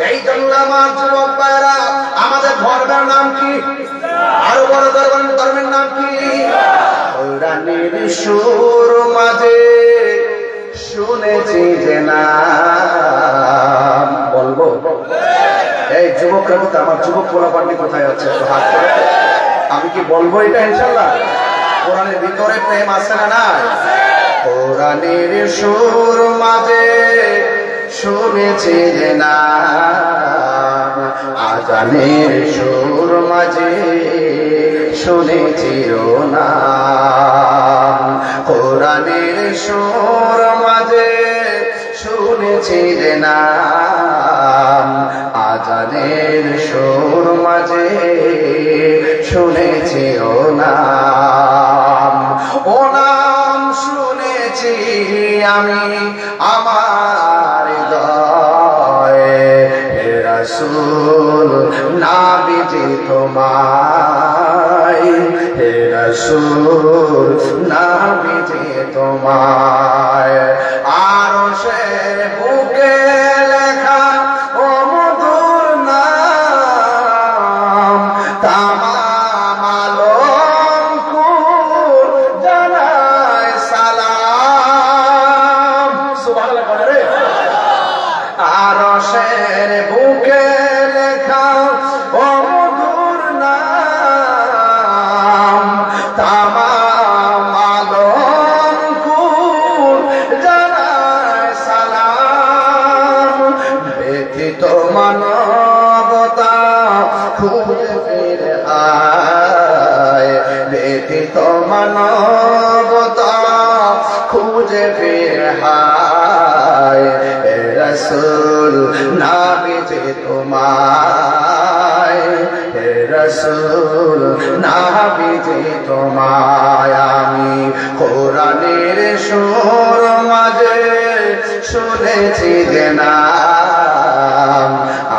S1: এই জন্য আমার যুবক ভাইরা, আমাদের ধর্মের নাম কি? আরো বড় ধর্মের নাম কি? কোরআনের সুর মাঝে শুনেছি যে নাম, বলবো? এই যুবকরা বলতে, আমার যুবক পোলাপান্ডি কোথায় আছে? হাত করে আমি কি বলবো এটা ইনশাআল্লাহ? কোরআনের ভিতরে প্রেম আছে না নাই? কোরআনের সুর মাঝে শুনেছি যে নাম, আজানের সুর মাঝে শুনেছি ও নাম। কোরআনের সুর মাঝে শুনেছি যে নাম, আজানের সুর মাঝে শুনেছি ও নাম। ও নাম শুনেছি আমি আমার হৃদয়ে, হে রাসূল নাবিজি তোমায়, হে রাসূল নাবিজি তোমায়। আরশের বুকে লেখা ও মধুর নাম, তামাম আলমকুল জানায় সালাম। সুবহানাল্লাহ বলে রে। আরশের বুকে লেখা ও মধুর নাম, তামাম আলমকুল তো মানবতা খুঁজে ফির হায় রসুল নামে যে তোমায় রসুল নামে যে তোমায় আমি কোরআনের সুর মাঝে শুনেছি যে নাম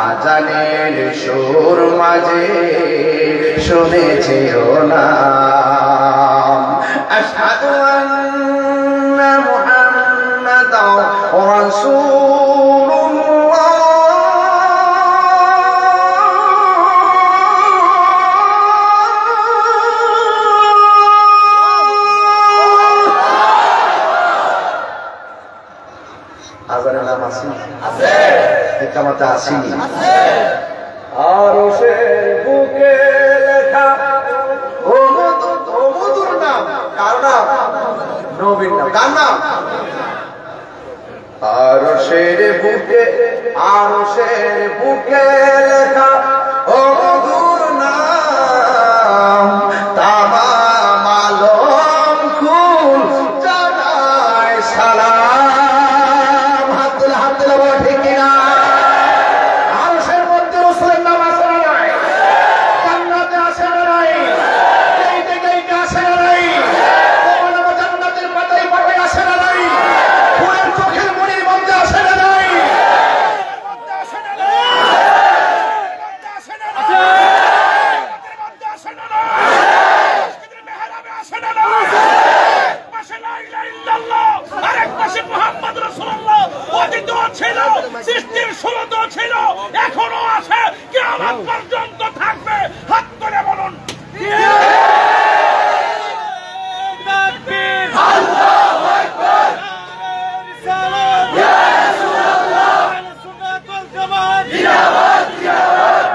S1: আজানের সুর মাঝে শুনেছি ও নাম আশহাদু আন্না মুহাম্মাদান রাসূলুল্লাহ আজানের নাম আছে ইকামতে আসেনি আরশের বুকে লেখা ও মধুর নাম কার নাম নবীর নাম কার নাম আরশের বুকে লেখা ও মধুর নাম তামাম আলম কুল জানায় সালাম হাত তুলে বল ঠিক কিনা
S2: সৃষ্টির ষোলতা ছিল এখনো আছে কিয়ামত পর্যন্ত থাকবে হাত তুলে বলুন তাকবীর আল্লাহু আকবার রিসালাত ইয়া রাসূলুল্লাহ সুন্নাত ওয়াল জামাত জিন্দাবাদ জিন্দাবাদ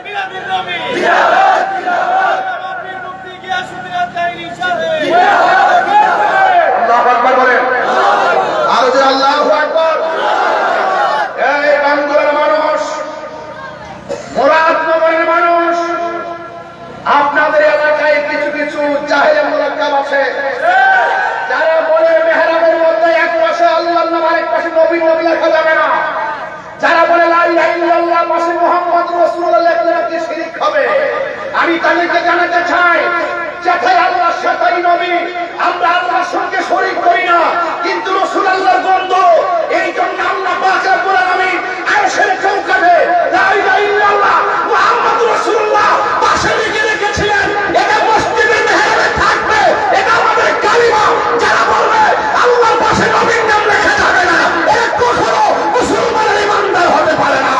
S2: মিলাদুন নবী জিন্দাবাদ জিন্দাবাদ আমাদের মুক্তি গিয়াসউদ্দিন তাইনি সাহেব জিন্দাবাদ
S1: আল্লাহু আকবার বলেন আরো যে আল্লাহু আকবার এই বাংলার মানুষ মুরাদনগরের মানুষ আপনাদের এলাকায় কিছু কিছু জাহেল মুরাক্কাব আছে যারা বলে মেহরাবের মধ্যে এক পাশে আল্লাহর নাম আরেক পাশে নবী নবী লেখা যাবে না যারা বলে লা ইলাহা ইল্লাল্লাহ পাশে মুহাম্মদুর রাসূলুল্লাহ লেখলে নাকি শিরক হবে আমি তাদেরকে জানাতে চাই যেথায় আল্লাহর সাথেই নবী আমরা আল্লাহর সঙ্গে শরীক করি না কিন্তু রাসূলুল্লাহর গন্ধ এই জন্য আল্লাহ পাক রব্বুল আলামিন আরশের চৌকাঠে লা ইলাহা ইল্লাল্লাহ মুহাম্মদুর রাসূলুল্লাহ পাশে লিখে রেখেছিলেন এটা মসজিদের মেহরাবে থাকবে এটা আমাদের কালিমা যারা বলবে আল্লাহর পাশে নবীর নাম লেখা যাবে না এটা কখনো মুসলমানের ইমানদার হতে পারে না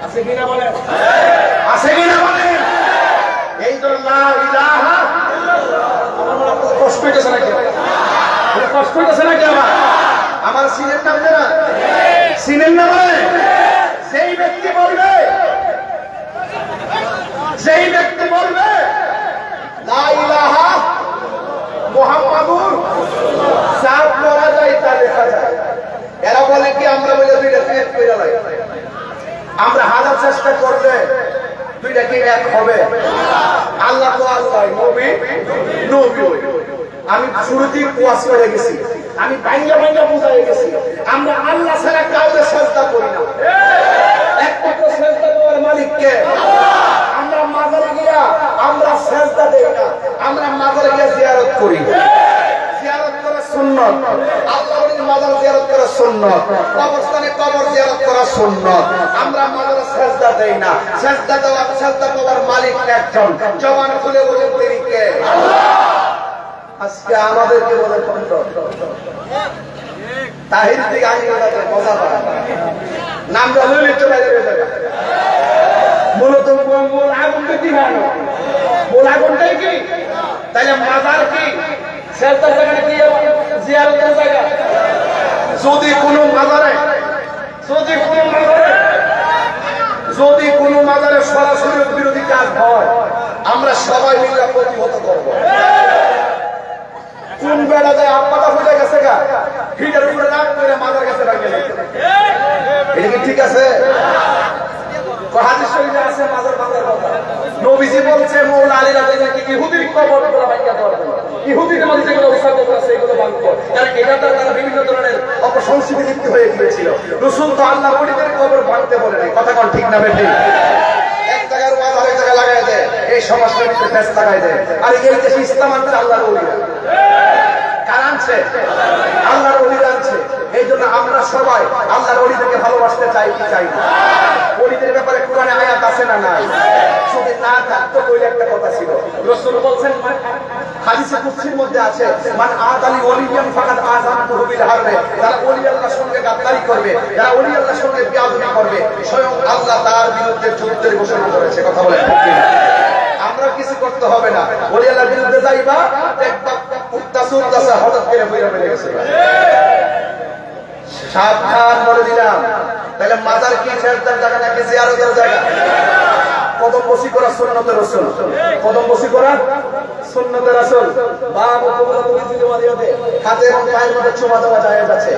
S1: আছে কিনা বলেন আছে কিনা বলেন এই তো লা ইলাহা ইল্লাল্লাহ কষ্ট হইতেছে নাকি কষ্ট হইতেছে নাকি আমার সিনের নাম না সিনের নাম সেই ব্যক্তি বলবে লা ইলাহা মুহাম্মাদুর সাত পড়া যায় তা লেখা যায় এরা বলে কি আমরা বলে দুইটা এক কইরা লাই আমরা হাজার চেষ্টা করবে দুইটা কি এক হবে আল্লাহ তো আল্লাহ নবী নবী আমি শুরুতেই ওয়াজ করে গেছি আমি ভাঙ্গা বুঝাই গেছি আমরা আল্লাহ ছাড়া কাউকে সেজদা করি না একমাত্র সেজদা দেওয়ার মালিক কে আমরা মাজারে গিয়া আমরা সেজদা দেই না আমরা মাজারে গিয়া জিয়ারত করি জিয়ারত করা সুন্নাত আল্লাহর মাজার জিয়ারত করা সুন্নাত কবরস্থানে কবর জিয়ারত করা সুন্নাত আমরা মাজারে সেজদা দেই না সেজদা দেওয়ার মালিক একজন জবান খুলে বলেন তিনি কে আল্লাহ আজকে আমাদেরকে বলে তাহির থেকে আগে মজা পায় নামটা লইলে চলে যাবে মূলত মূল আগুনটা কি হয় মূল আগুনটাই কি তাহলে মাজার কি সেজদার জায়গাটা কি জিয়ারতের জায়গা যদি কোনো মাজারে সরাসরি বিরোধী কাজ হয় আমরা সবাই মিলে প্রতিহত করবো কোন বেলা যায় আব্বাটা ফুটে গেছে গা হিটার উপরে রাত করে মাজার কাছে রাখবে এটা কি ঠিক আছে হাদিস শরীফে আছে মাজার কথা নবীজি বলছে মৌলা আলী রাদিয়াল্লাহু আনহু ইহুদির কবরগুলো ভাঙতে পারবে না, ইহুদিদের মধ্যে যেগুলো উৎসর্গ আছে এগুলো ভাঙতো, কারণ এটা তারা বিভিন্ন ধরনের অপসংস্কৃতি লিপ্ত হয়ে গিয়েছিল। রাসূল তো আল্লাহর ওলিদের কবর ভাঙতে বলে নাই, কথা কোন ঠিক না বেঠি? এক জায়গার ওয়াজ আরেক জায়গায় লাগায় দেয়, এই সমাজের মধ্যে ফেস লাগায় দেয়। আর এই দেশে ইসলাম আনছে আল্লাহর ওলিরা, কার আনছে? আল্লাহর ওলিরা আনছে। এই জন্য আমরা সবাই আল্লাহর ওলিদেরকে ভালোবাসতে চাই কি চাই না? ওলিদের ব্যাপারে কোরআনে আয়াত আছে না নাই? যদি না থাকতো বলে একটা কথা ছিল, রাসূল বলছেন হাদিসে কুদসির মধ্যে আছে, মান আদালি ওলিয়ান ফাকাদ আযানতুহু বিল হারবে, যারা ওলি আল্লাহর সঙ্গে গাদ্দারি করবে, যারা ওলি আল্লাহর সঙ্গে বিয়াদবি করবে, স্বয়ং আল্লাহ তার বিরুদ্ধে যুদ্ধের ঘোষণা করেছে, কথা বলেন ঠিক কি? আমরা কিছু করতে হবে না, ওলি আল্লাহর বিরুদ্ধে যাইবা, দেখবা উত্তাসুত্তাসা হঠাৎ করে বইরা বেরিয়ে গেছে। সাবধান বলে দিলাম। তাহলে মাজার কি সেজদার জায়গা নাকি জিয়ারতের জায়গা? কদম বসি করা সুন্নতের রাসূল, কদম বসি করা সুন্নতের রাসূল। বাপ ও কবুল তুমি জমা দিও দে, হাতে এবং পায়ের মধ্যে চুমা দেওয়া জায়েজ আছে।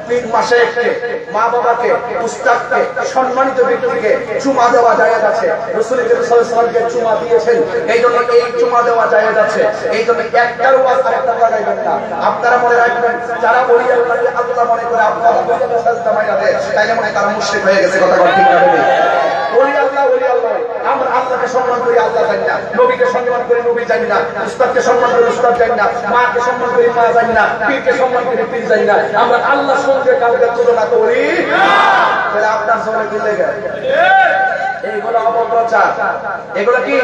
S1: পীর মাশায়েখকে, মা বাবাকে, উস্তাদকে, সম্মানিত ব্যক্তিকে চুমা দেওয়া জায়েজ আছে। রাসূল সাল্লাল্লাহু আলাইহি ওয়াসাল্লামকে চুমা দিয়েছেন, এইজন্য এই চুমা দেওয়া জায়েজ আছে। এইজন্য একটার ওয়াজ আরেকটা লাগাইবেন না। আপনারা মনে রাখবেন, যারা ওলি আল্লাহকে আল্লাহ মনে করে আপনারা ওলিকে সাজদা মাইরা দেয়, তাইলে মনে তারা মুশরিক হয়ে গেছে, কথা বল ঠিক না বেঠি? ওলি আল্লাহ আমরা আল্লাহকে সম্মান করি, আল্লাহ জানি না। নবীকে সম্মান করি, নবী জানি না। উস্তাদকে সম্মান করি, উস্তাদ জানি না। মাকে সম্মান করি, মা জানি না। পীরকে সম্মান করি, পীর জানি না। আমরা আল্লাহর সঙ্গে কাউকে তুলনা করি না। তাহলে আপনার সঙ্গে কি লেগে এইগুলো অপপ্রচার, এগুলো কি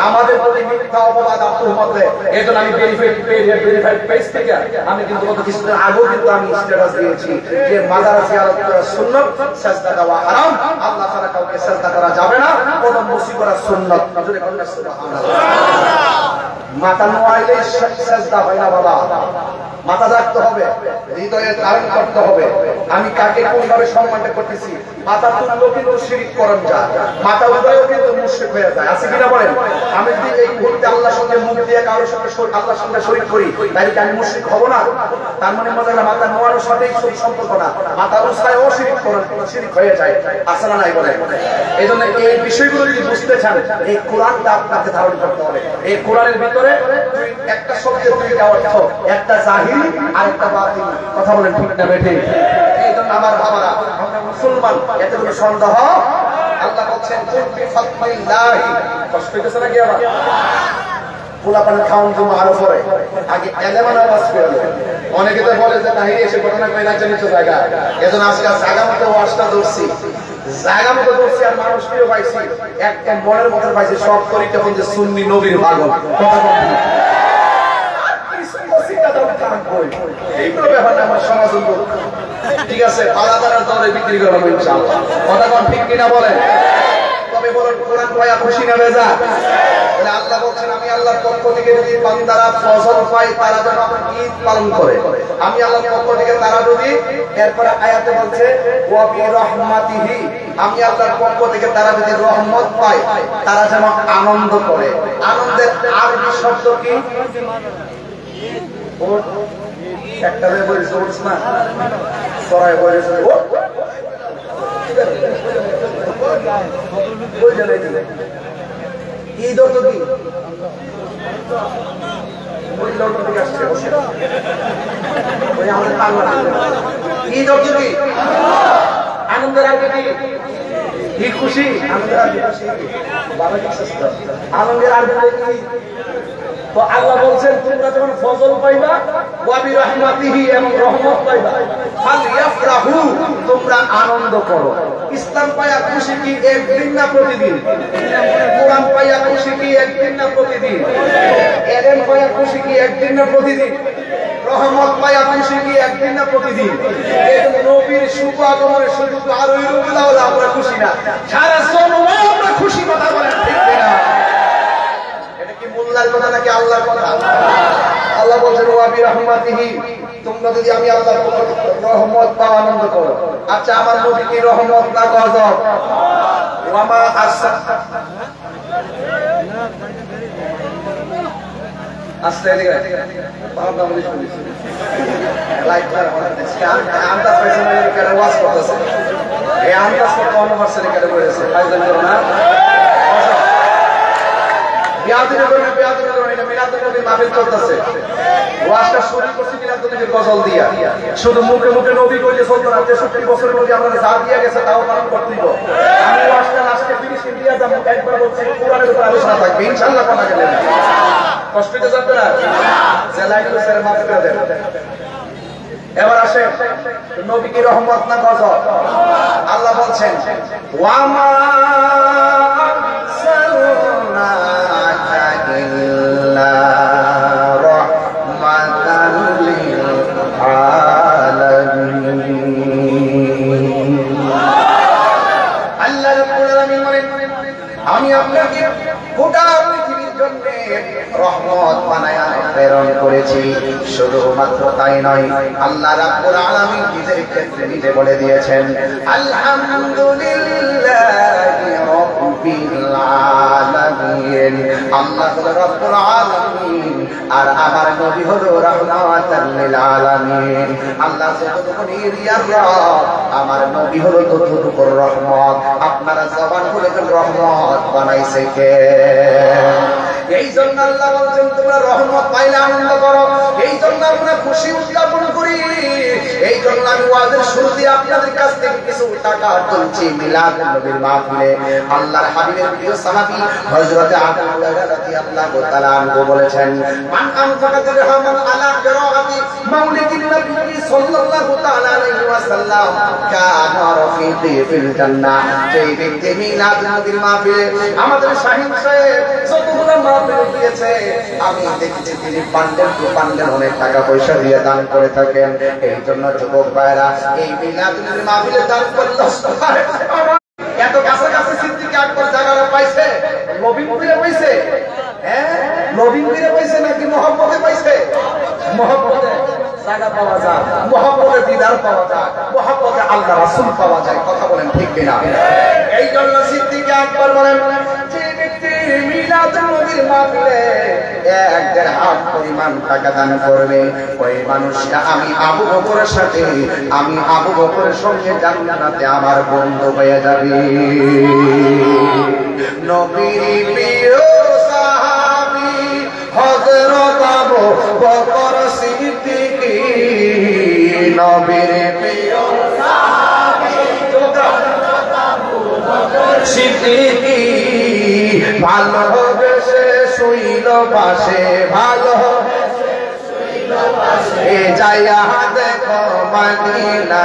S1: আমাদের প্রতি মিথ্যা অপবাদ, তুহমত। এজন্য আমি ভেরিফাইড পেজ থেকে আমি কিন্তু গত কিছুদিন আগেও কিন্তু আমি স্ট্যাটাস দিয়েছি যে মাজার জিয়ারত করা সুন্নাত, সাজদা দেওয়া হারাম, আল্লাহ ছাড়া কাউকে সাজদা করা যাবে না, কদম বসি করা সুন্নাত। জোরে বলেন সুবহানাল্লাহ। মাথা নোয়াইলে সাজদা হয় না বাবা, মাথা রাখতে হবে, হৃদয়ে ধারণ করতে হবে আমি কাকে কোনভাবে সম্মানটা করতেছি। মাথা তুললেও কিন্তু শিরক করেন যায়, মাথা উঠায়ও কিন্তু মুশরিক হয়ে যায়, আছে কিনা বলেন? আমি যদি এই মুহূর্তে আল্লাহর সঙ্গে মুখ দিয়ে কারোর সঙ্গে আল্লাহর সঙ্গে শরীক করি, তাহলে কি আমি মুশরিক হব না? তার মানে মজা না, মাথা নোয়ানোর সাথেই সম্পর্ক না, মাথা উঠায়ও শিরক করেন, শিরক হয়ে যায়, আছে না নাই বলেন? এই জন্য এই বিষয়গুলো যদি বুঝতে চান, এই কোরআনটা আপনাকে ধারণ করতে হবে। এই কোরআনের ভিতরে একটা শব্দের দুইটা অর্থ, একটা জাহিরি আর একটা বাতিনি, কথা বলেন ঠিক না বেঠি? এই জন্য আমার বাবারা, আমরা মুসলমান, এতে কোনো সন্দেহ। আল্লাহ বলছেন কষ্ট হইতেছে নাকি? আবার পোলাপানের খাওয়ান জমা আরো পরে আগে এলেমানা বাস করে। অনেকে তো বলে যে তাহিরি এসে ঘটনা করে না জানিত জায়গা, এজন্য আজকে জায়গা মতো ওয়াজটা ধরছি, জায়গা মতো ধরছি, আর মানুষকেও পাইছি একটা মনের মতো পাইছি, সব করি তখন যে সুন্নি নবীর পাগল, কথা বলছি এইগুলো ব্যাপার না আমার সমাজ উন্নত। ঠিক আছে, পালাদারের দরে বিক্রি করবো ইনশাআল্লাহ, কথা কোন ঠিক কিনা বলেন? তবে বলেন কোরআন পায়া খুশি না বেজা? তাহলে আল্লাহ বলছেন আমি আল্লাহর পক্ষ থেকে যদি বান্দারা ফজল পায় তারা যেন ঈদ পালন করে, আমি আল্লাহর পক্ষ থেকে তারা যদি, এরপরে আয়াতে বলছে ওয়া বি রাহমাতিহি, আমি আল্লাহর পক্ষ থেকে তারা যদি রহমত পায় তারা যেন আনন্দ করে। আনন্দের আরবি শব্দ কি? একটা বলেছে ওঠ না, সরাই বলেছে ঈদ অর্থ কি? ঈদ অর্থ কি? আনন্দের আগে কি? ঈদ খুশি, আনন্দের আগে কি? তো আল্লাহ বলছেন তোমরা যখন ফজল পাইবা, ওয়া বি রাহমাতিহি, এবং রহমত পাইবা, ফালইফরাহু, তোমরা আনন্দ করো। ইসলাম পায়া খুশি কি একদিন না প্রতিদিন? কোরআন পায়া খুশি কি একদিন না প্রতিদিন? এলেম পায়া খুশি কি একদিন না প্রতিদিন? রহমত পায়া খুশি কি একদিন না প্রতিদিন? এরকম নবীর শুভ আগমনের সুযোগ আরো ইরুবিল্লাহ হলে আমরা খুশি না, সারা জন্ম আমরা খুশি, কথা বলেন ঠিক না? আল্লাহর কথা নাকি আল্লাহর কথা? আল্লাহ বলছেন ওয়া বি রাহমাতিহি, তোমরা যদি আমি আল্লাহর রহমত পাও আনন্দ করো। আচ্ছা আমার নবী কি রহমত না গজব? ওয়া মা আসা আস্তে দিকে বাবা বলি শুনি লাইক করা হচ্ছে আন্দাজ পাইছে না কেন ওয়াজ করতেছে, এই আন্দাজ কত অনুবাদ করে বলেছে ফাইজান করো না। বেয়াদবি করবে, বেয়াদবি করবে, এটা মিলাদুল নবীর মাহফিল চলতেছে। ওয়াজটা শুরু করছি মিলাদুল নবীর গজল দিয়া, শুধু মুখে মুখে নবী কইলে চলতো না। 63 বছরের মধ্যে আমরা যা দিয়া গেছে তাও পালন করতে দিব। আমি ওয়াজটা লাস্টে ফিনিশিং দিয়া যাব, একবার বলছি কোরআনের উপর আলোচনা থাকবে ইনশাআল্লাহ। কোনা গেলে কষ্ট দিতে যাবে না, জেলাইগুলো সেরে মাফ করে দেন। এবার আসে নবী কি রহমত না গজব? আল্লাহ বলছেন ওয়ামা আরসালনাকা ইল্লা রাহমাতাল লিল আলামিন। আল্লাহ রাব্বুল আলামিন বলেন আমি আপনাকে গোটা পৃথিবীর জন্য রহমত বানায়া প্রেরণ করেছি। শুধুমাত্র তাই নয়, আল্লাহ রাব্বুল আলামিন নিজের ক্ষেত্রে নিজে বলে দিয়েছেন আলহামদুলিল্লাহি রাব্বিল আলামিন। আল্লাহ হলো রাব্বুল আলামিন আর আমার নবী হলো রাহমাতাল লিল আলামিন। আল্লাহ যতটুকু নিয়ার রব, আমার নবী হলো ততটুকু রহমত। আপনারা জবান খুলে রহমত বানাইছে কে? এই জন্য আল্লাহ বলছেন তোমরা রহমত পাইলে আনন্দ করো। এই জন্য আমরা খুশি উদযাপন করি। এই জন্য আমি ওয়াজের শুরুতে আপনাদের কাছ থেকে কিছু টাকা তুলছি মিলাদুন নবীর মাহফিলে। আল্লাহর হাবিবের প্রিয় সাহাবী হযরত আবু হুরায়রা রাদিয়াল্লাহু তাআলা আনহু বলেছেন মান আনফাকা দিরহামান আলা কিরাআতি মাউলিদিন নবী সাল্লাল্লাহু তাআলা আলাইহি ওয়াসাল্লাম কানা রাফিকি ফিল জান্নাহ। যেই ব্যক্তি মিলাদুন নবীর মাহফিলে আমাদের শাহিন সাহেব যতগুলো মাহফিল দিয়েছে আমি দেখেছি তিনি পান্ডেল টু পান্ডেল অনেক টাকা পয়সা দিয়ে দান করে থাকেন। এই জন্য যুবক ভাইরা এই মিলাদুন নবীর মাহফিলে দান করলে এত কাছাকাছি সিদ্দিক আকবর জায়গাটা পাইছে, নবীপুরে পাইছে, হ্যাঁ নবীপুরে পাইছে নাকি মহব্বতে পাইছে? মহব্বতে জায়গা পাওয়া যায়, মহব্বতে দিদার পাওয়া যায়, মহব্বতে আল্লাহ রাসূল পাওয়া যায়। কথা বলেন ঠিক কিনা? এই জন্য সিদ্দিক আকবর বলেন যে ব্যক্তি মিলাদুন নবীর মাহফিলে 1.5 হাত পরিমাণ টাকা দান করবে, ওই মানুষটা আমি আবু বকরের সাথে, আমি আবু বকরের সঙ্গে জান্নাতে আমার বন্ধু হয়ে যাবে। নবীর প্রিয় সাহাবী হযরত আবু বকর সিদ্দিক, নবীর প্রিয় সাহাবী হযরত আবু বকর সিদ্দিক, ভালোবেসে শুইল পাশে, ভালোবেসে শুইল পাশে, এ যাইয়া দেখো মদিনা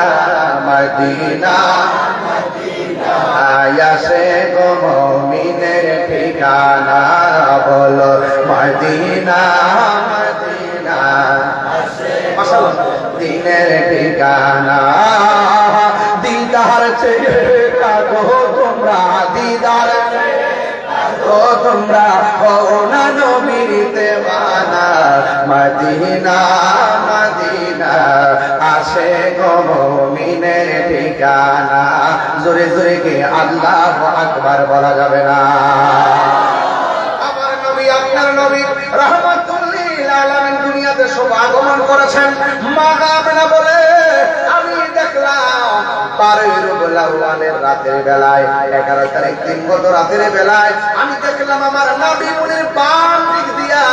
S1: মদিনা মদিনা, আয়াসে গো মুমিনের ঠিকানা, বলো মদিনা মদিনা, মাশাআল্লাহ দিনের ঠিকানা। দিদার চেয়ে কাগো তোমরা, দিদার ও তোমরা হও না নবীর দেওয়ানা, মদিনা মদিনা আসে গো মুমিনের ঠিকানা। জোরে জোরে কে আল্লাহু আকবার বলা যাবে না? আমার নবী আপনার নবী রাহমাতুল লিল আলামিন দুনিয়াতে সব আগমন করেছেন। মা না বলে আমি দেখলাম 12 রবিউল আউয়ালের রাতের বেলায়, 11 তারিখ দিন গত রাতের বেলায় আমি দেখলাম আমার নবী মুনির বাম দিক দিয়া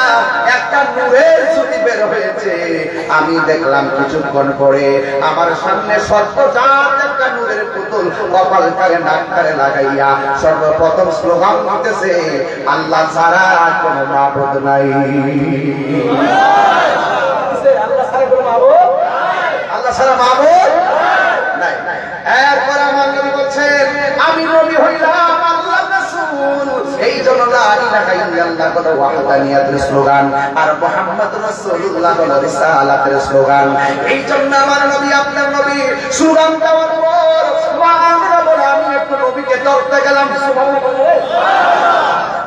S1: একটা নূরের জ্যোতি বের হয়েছে। আমি দেখলাম কিছুক্ষণ পরে আমার সামনে সর্বজাত একটা নূরের পুতুল কপালটারে নাকটারে লাগাইয়া সর্বপ্রথম স্লোগান দিতেছে আল্লাহ ছাড়া কোনো মাবুদ নাই। আল্লাহ ছাড়া কোনো মাবুদ, আল্লাহ ছাড়া মাবুদ নাই। এরপর আমার নবী বলছেন আমি নবী হইলাম আল্লাহর রাসূল। এই জন্য লা ইলাহা ইল্লাল্লাহ হলো ওয়াহদানিয়াতের স্লোগান আর মুহাম্মাদুর রাসূলুল্লাহ হলো রিসালাতের স্লোগান। এই জন্য আমার নবী আপনার নবী স্লোগান দেওয়ার পর আমরা বলে আমি একটু নবীকে ধরতে গেলাম,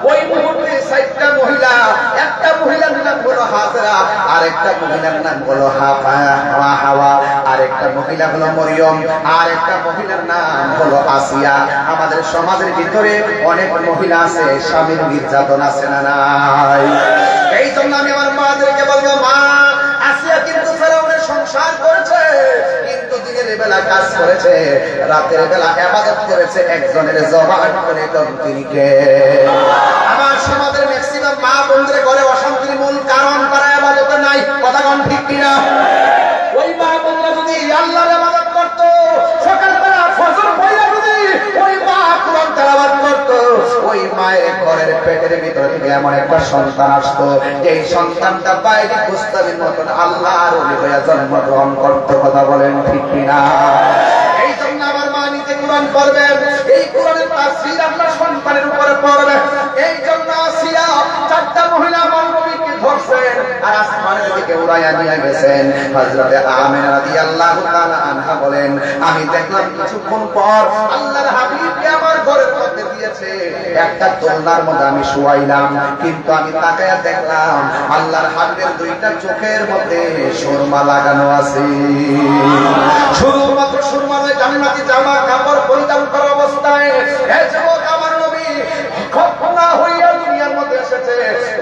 S1: ওই মুহূর্তে 4টা মহিলা, একটা মহিলার নাম হলো হাজরা, আরেকটা মহিলার নাম হলো হাওয়া, আরেকটা মহিলা হলো মরিয়ম, আরেকটা মহিলার নাম হলো আসিয়া। আমাদের সমাজের ভিতরে অনেক মহিলা আছে, স্বামীর নির্যাতন আছে না নাই? এই জন্য আমি আমার মাদেরকে বলবো মা, আসিয়া কিন্তু ফেরাউনের সংসার করেছে, কিন্তু দিনের বেলা কাজ করেছে, রাতের বেলা ইবাদত করেছে, একজনের জবান করে তিনি কে? আমার সমাজের ম্যাক্সিমাম পেটের ভিতরে থেকে এমন একটা সন্তান আসতো, এই সন্তানটা বাইরে কুস্তাবির মতন আল্লাহর ওলি হয়ে জন্মগ্রহণ করতো। কথা বলেন ঠিক কিনা? এই জন্য আমার মা নিজে কোরআন পড়বেন, এই কোরআনের তাফসীর আপনার সন্তানের উপরে পড়বে। এই জন্য আসিয়া চারটা মহিলা আমার নবীকে ধরছেন আর আসমানের দিকে উড়াইয়া নিয়ে গেছেন। হযরতে আমিনা রাদিয়াল্লাহু তাআলা আনহা বলেন, আমি দেখলাম কিছুক্ষণ পর আল্লাহর হাবিবকে আমার ঘরের মধ্যে দিয়েছে, একটা দোলনার মধ্যে আমি শুয়াইলাম, কিন্তু আমি তাকায়া দেখলাম আল্লাহর হাবিবের দুইটা চোখের মধ্যে সুরমা লাগানো আছে। শুধুমাত্র সুরমা নয়, জান্নাতি জামা কাপড় পরিধান করা অবস্থায় এই যুবক আমার নবী খোপনা হইয়া দুনিয়ার মধ্যে এসেছে,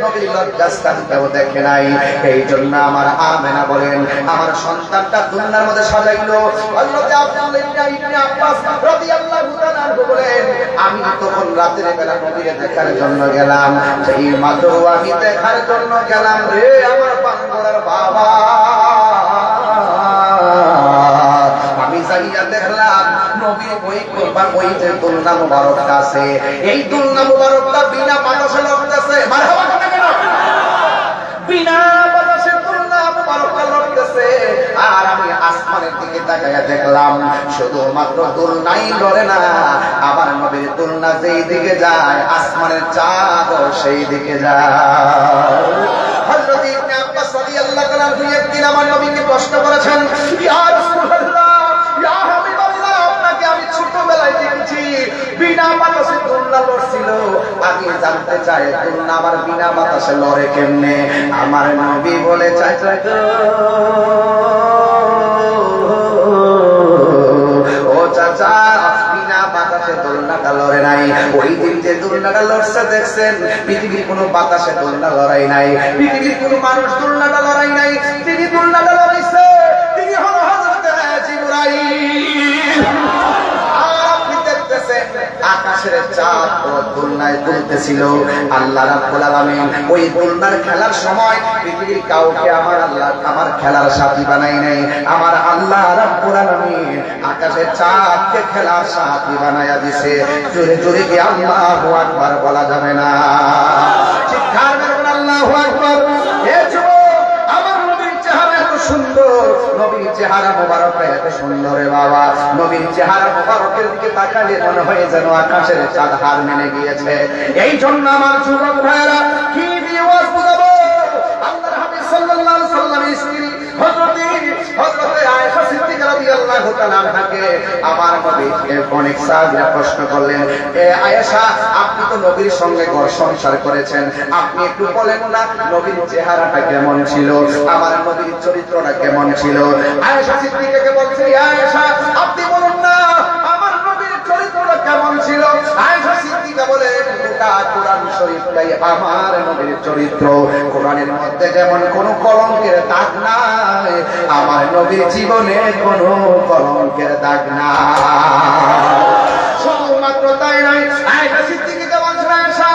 S1: নবী লজ্জাস্থানটাও দেখে নাই। এই জন্য আমার আমেনা বলেন, আমার সন্তানটা দুনিয়ার মধ্যে সাজাইলো। হযরতে আব্দুল্লাহ ইবনে আব্বাস রাদিয়াল্লাহু তাআলা আনহু বলেন, আমি তখন রাতের বেলা নবীকে দেখার জন্য গেলাম, সেই মাত্র আমি দেখার জন্য গেলাম রে আমার বাঙ্গরার বাবা, আমি যাইয়া দেখলাম নবী ওই কোরবান ওই যে দুলনা মুবারকটা আছে, এই দুলনা মুবারকটা বিনা বাতাসে লড়তেছে। মারহাবা কেন? বিনা বাতাসে দুলনা মুবারকটা লড়তেছে। আর আমি আসমানের দিকে তাকায়া দেখলাম শুধুমাত্র দুলনাই লড়ে না, আমার নবীর দুলনা যেই দিকে যায় আসমানের চাঁদ সেই দিকে যায়। হযরত ইবনে আব্বাস রাদিয়াল্লাহু তাআলা একদিন আমার নবীকে প্রশ্ন করেছেন, ইয়া রাসূলুল্লাহ, ইয়া হাবিবাল্লাহ, আপনাকে আমি ছোটবেলায় দেখেছি বিনা বাতাসে দুলনা লড়ছিল, আমি জানতে চাই দুলনা আমার বিনা বাতাসে লড়ে কেমনে? আমার নবী বলে, চাচা গো, ও চাচা, বিনা বাতাসে দোলনাটা লড়ে নাই। ওই দিন যে দোলনাটা লড়ছে দেখছেন, পৃথিবীর কোনো বাতাসে দোলনা লড়াই নাই, পৃথিবীর কোনো মানুষ দোলনাটা লড়াই নাই, তিনি দোলনাটা লড়াইছে, তিনি হলো হযরত জিবরাইল। আর আপনি দেখতেছেন আকাশের চাঁদ ও দোলনায় দুলতেছিল। আল্লাহ রাব্বুল আলামিন ওই দোলনার খেলার সময় পৃথিবীর কাউকে আমার আল্লাহ আমার খেলার সাথী বানাই নাই। আমার আল্লাহ রাব্বুল আলামিন আকাশের চাঁদকে খেলার সাথী বানায়া দিয়েছে। জোরে জোরে কি আল্লাহু আকবার বলা যাবে না? চিৎকার করে আল্লাহু আকবার। এ যুবক, আমার নবীর চেহারা এত সুন্দর, নবীর চেহারা মোবারক এত সুন্দর রে বাবা, নবীর চেহারা মোবারকের দিকে তাকালে মনে হয় যেন আকাশের চাঁদ হার মেনে গিয়েছে। এই জন্য আমার যুবক ভাইরা, কি দিয়ে ওয়াজ বুঝাবো? আল্লাহর হাবিব সাল্লাল্লাহু আলাইহি সাল্লামের স্ত্রী হযরতে আয়েশা সিদ্দিকা রাদিয়াল্লাহু তাআলা আনহাকে আমার নবী অনেক সাহাবীরা প্রশ্ন করলেন, এ আয়েশা, আপনি তো নবীর সঙ্গে ঘর সংসার করেছেন, আপনি একটু বলেন না নবীর চেহারাটা কেমন ছিল, আমার নবীর চরিত্রটা কেমন ছিল? আয়েশা সিদ্দিকাকে বলছে, আয়েশা, আপনি বলুন না আমার নবীর চরিত্রটা কেমন ছিল? আয়েশা সিদ্দিকা বলেন, গোটা কোরআন শরীফটাই আমার নবীর চরিত্র। কোরআনের মধ্যে যেমন কোনো কলঙ্কের দাগ নাই, আমার নবীর জীবনে কোনো কলঙ্কের দাগ নাই। শুধুমাত্র তাই নয়, আয়েশা সিদ্দিকা বলছেন, আয়েশা,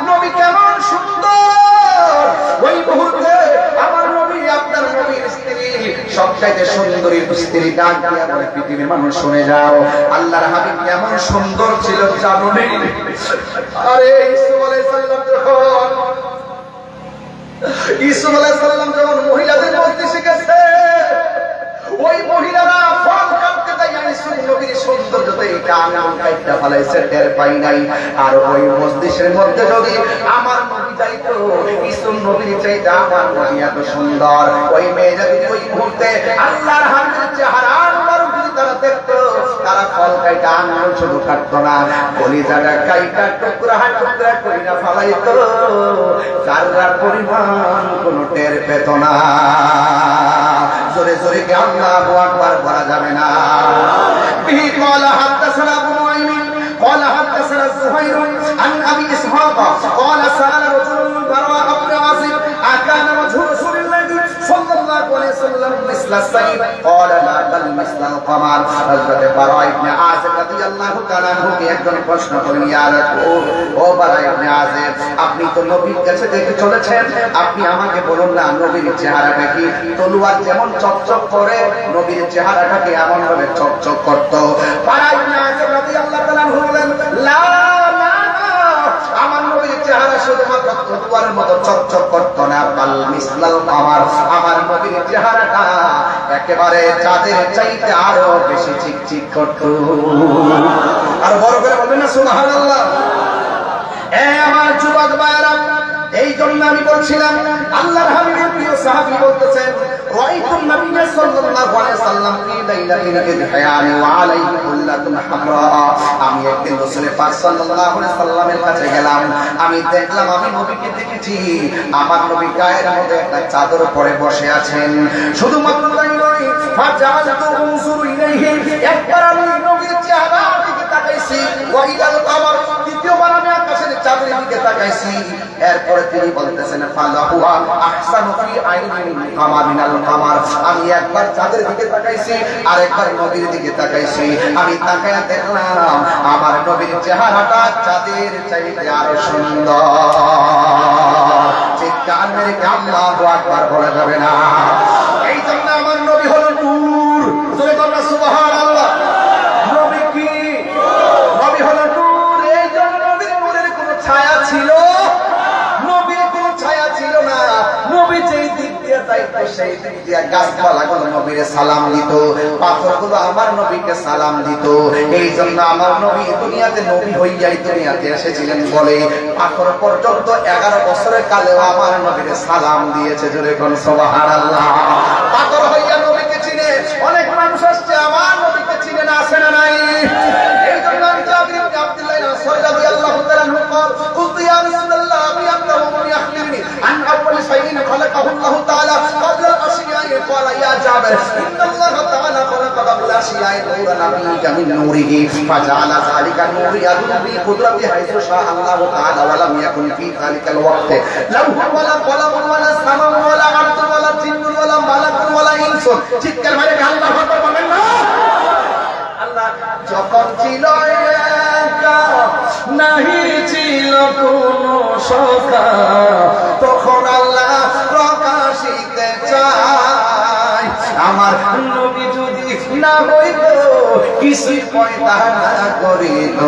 S1: নবী কেমন সুন্দর। ওই মুহূর্তে আমার নবী, আপনার নবীর স্ত্রী, সবচাইতে সুন্দরী স্ত্রী ডাক দিয়ে বলে, পৃথিবীর মানুষ শুনে যাও, আল্লাহর হাবিব কেমন সুন্দর ছিল জানো না? আরে ইসু আলাইহিস সালাম যখন মহিলাদের মজলিসে গেছে, ওই মহিলারা ফল কাটতে যায় ইসুর নবীর সৌন্দর্যতে কান কাটতে ফলাইছে, টের পাই নাই। আর ওই মজলিসের মধ্যে যদি আমার নবী যাইতো, ইসুর নবীর চাইতে আমার নবী এত সুন্দর, ওই মেয়ে যদি ওই মুহূর্তে আল্লাহর হাবিবের চেহারা তারা দেখতো, তারা ফল কাইটা আঙুল শুধু কাটতো না, কলিজাটা কাইটা টুকরা টুকরা করে না ফলাইতো, কাররার পরিমাণ কোনো টের পেত না। জোরে জোরে কি আল্লাহু আকবার বলা যাবে না? বিহি ক্বালা হাদাসানা আবু মুআইমিন ক্বালা হাদাসানা যুহাইর আন আবি ইসহাক ক্বালা সাআলা রাজুলুন বারা ইবনে আসিফ আকানা ওয়াজহু রাসূলিল্লাহি সাল্লাল্লাহু আলাইহি ওয়াসাল্লাম মিসলা সাইদ ক্বালা লা বাল মিসলাল কামার। হযরত বারা ইবনে আসিফ রাদিয়াল্লাহু তাআলা আনহুকে একজন প্রশ্ন করলেন, ইয়া রাসূল, ও বারা ইবনে আসিফ, আপনি তো নবীর কাছে দেখে চলেছেন, আপনি আমাকে বলুন না নবীর চেহারাটা কি? তলোয়ার যেমন চকচক করে, নবীর চেহারাটাকে এমন ভাবে চকচক করত। বারা ইবনে আসিফ রাদিয়াল্লাহু তাআলা আনহু বলেন, লা লা, আমার নবীর চেহারা শুধুমাত্র তলোয়ারের মতো চকচক করতো না, বাল মিসলাল কামার, আমার নবীর চেহারাটা একেবারে চাঁদের চাইতে আরো বেশি চিকচিক করতো। আর বড় করে বলবেন না সুবহানাল্লাহ। আমার যুবক ভাইরা, এই জন্য আমি বলছিলাম আল্লাহর হাবিবের প্রিয় সাহাবী বলতেছেন রাআইতুন নবী সাল্লাল্লাহু আলাইহি ওয়াসাল্লাম ফি লাইলাতিন ইদহায়ানি ওয়া আলাইহি কুল্লাতুন হামরা। আমি একদিন রাসূল পাক সাল্লাল্লাহু আলাইহি ওয়াসাল্লামের কাছে গেলাম, আমি দেখলাম, আমি নবীকে দেখেছি, আমার নবী গায়ের মধ্যে একটা চাদর পরে বসে আছেন। শুধুমাত্র তাই নয়, ফাজালতু উনজুরু ইলাইহি, একবার আমি নবীর চেহারার দিকে তাকাইছি, ওয়া ইদাল কামার, দ্বিতীয়বার আমি আকাশের চাঁদের দিকে তাকাইছি। এরপরে তিনি বলতেছেন ফালাহুয়া আহসানু ফি আইনিল কামার মিনাল কামার। আমি একবার চাঁদের দিকে তাকাইছি, আরেকবার নবীর দিকে তাকাইছি। আমি তাকায়া দেখলাম আমার নবীর চেহারাটা চাঁদের চাইতে আরো সুন্দর। চিৎকার মেরে আল্লাহু আকবার বলা যাবে না। এই জন্য আমার নবী হলো নূর। জোরে বলুন সুবহানাল্লাহ। নবী কি? নবী হলো নূর। এই জন্য নবীর নূরের কোনো ছায়া ছিল, নবীর কোনো ছায়া ছিল না। নবী যেই দিক দিয়ে যাইতো সেই দিক দিয়ে গাছপালাগুলো নবীরে সালাম দিত, পাথরগুলো আমার নবীকে সালাম দিত। এই জন্য আমার নবী দুনিয়াতে নবী হইয়াই দুনিয়াতে এসেছিলেন বলে পাথর পর্যন্ত 11 বছরের কালেও আমার নবীরে সালাম দিয়েছে। জোরে কোন সুবহানাল্লাহ। পাথর হইয়া নবীকে চিনে, অনেক মানুষ আসছে আমার নবীকে চিনে না, আসে না নাই? এই জন্য আমি জাবির ইবনে আব্দুল্লাহ আনসারী রাদিয়াল্লাহু তাআলা আনহু قلت يا رسول الله أبي أنت ومن يخبرني عن أول شيء خلقه الله تعالى قبل الأشياء قال يا جابر إن الله تعالى خلق قبل الأشياء نورا نبيك من نوره فجعل ذلك النور يدل بقدرته حيث شاء الله تعالى ولم يكن في ذلك الوقت لوح ولا قلم ولا سماء ولا أرض ولا جن ولا ملك ولا إنس চিৎকার মেরে আল্লাহু আকবার বলেন না। আল্লাহ যখন ছিল একা, নাহি ছিল কোনো সখা, তখন আল্লাহ প্রকাশিতে চায়। আমার নবী যদি না হইত, কিছু পয়দা না করিত,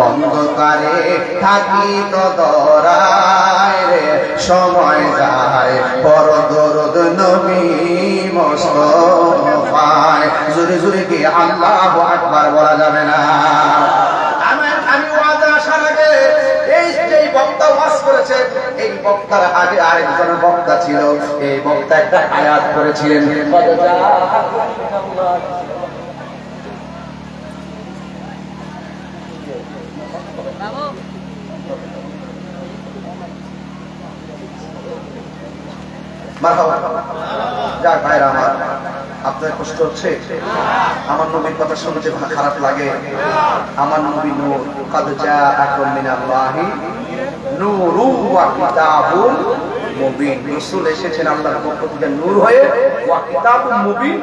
S1: অন্ধকারে থাকিত দরায় রে, সময় যায় বড় দরদ নবী মুস্তাফায়। জোরে জোরে কি আল্লাহু আকবার বলা যাবে না? আমি ওয়াজে আসার আগে এই যে বক্তা ওয়াজ করেছে, এই বক্তার আগে আরেকজন বক্তা ছিল। এই বক্তা একটা আয়াত করেছিলেন, যাক ভাইরা আমার, আপনার কষ্ট হচ্ছে? আমার নবীর কথা শুনতে খারাপ লাগে? আমার নবী নূর, কাদ জাআকুম মিনাল্লাহি নূরুন ওয়া কিতাবুন মুবিন। রাসূল এসেছেন আল্লাহর পক্ষ থেকে নূর হয়ে, ওয়া কিতাবুন মুবিন,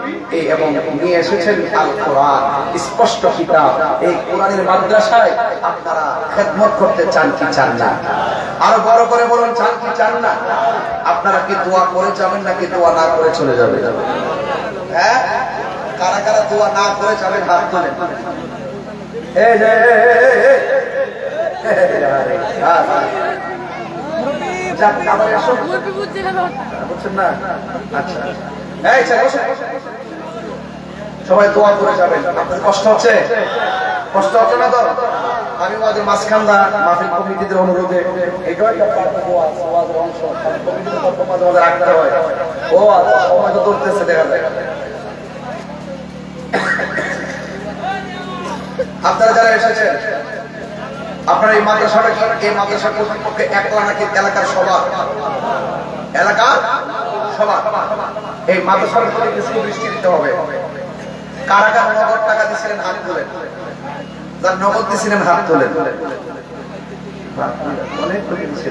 S1: এবং নিয়ে এসেছেন আল কোরআন, স্পষ্ট কিতাব। এই কোরআনের মাদ্রাসায় আপনারা খেদমত করতে চান কি চান না? আরো বড় করে বলুন, চান কি চান না? আপনারা কি দোয়া করে যাবেন নাকি দোয়া না করে চলে যাবেন? হ্যাঁ, কারা কারা দোয়া না করে যাবেন হাত তোলেন। সবাই দোয়া করে যাবেন। আপনার কষ্ট হচ্ছে? কষ্ট হচ্ছে না তো? আমি ওদের মাঝখানটা মাহফিল কমিটিদের অনুরোধে এটাও একটা অংশ রাখতে হয়। ও আচ্ছা, সময় তো ধরতেছে, দেখা যায়। আপনারা যারা এসেছেন, আপনারা এই মাদ্রাসাটা, এই মাদ্রাসা কর্তৃপক্ষে একলা নাকি এলাকার সভা? এলাকার সভা। এই মাদ্রাসার প্রতি কিছু দৃষ্টি দিতে হবে। কারা কারা নগদ টাকা দিচ্ছিলেন হাত তোলেন। যার নগদ দিচ্ছিলেন হাত তোলেন। অনেক দিচ্ছে,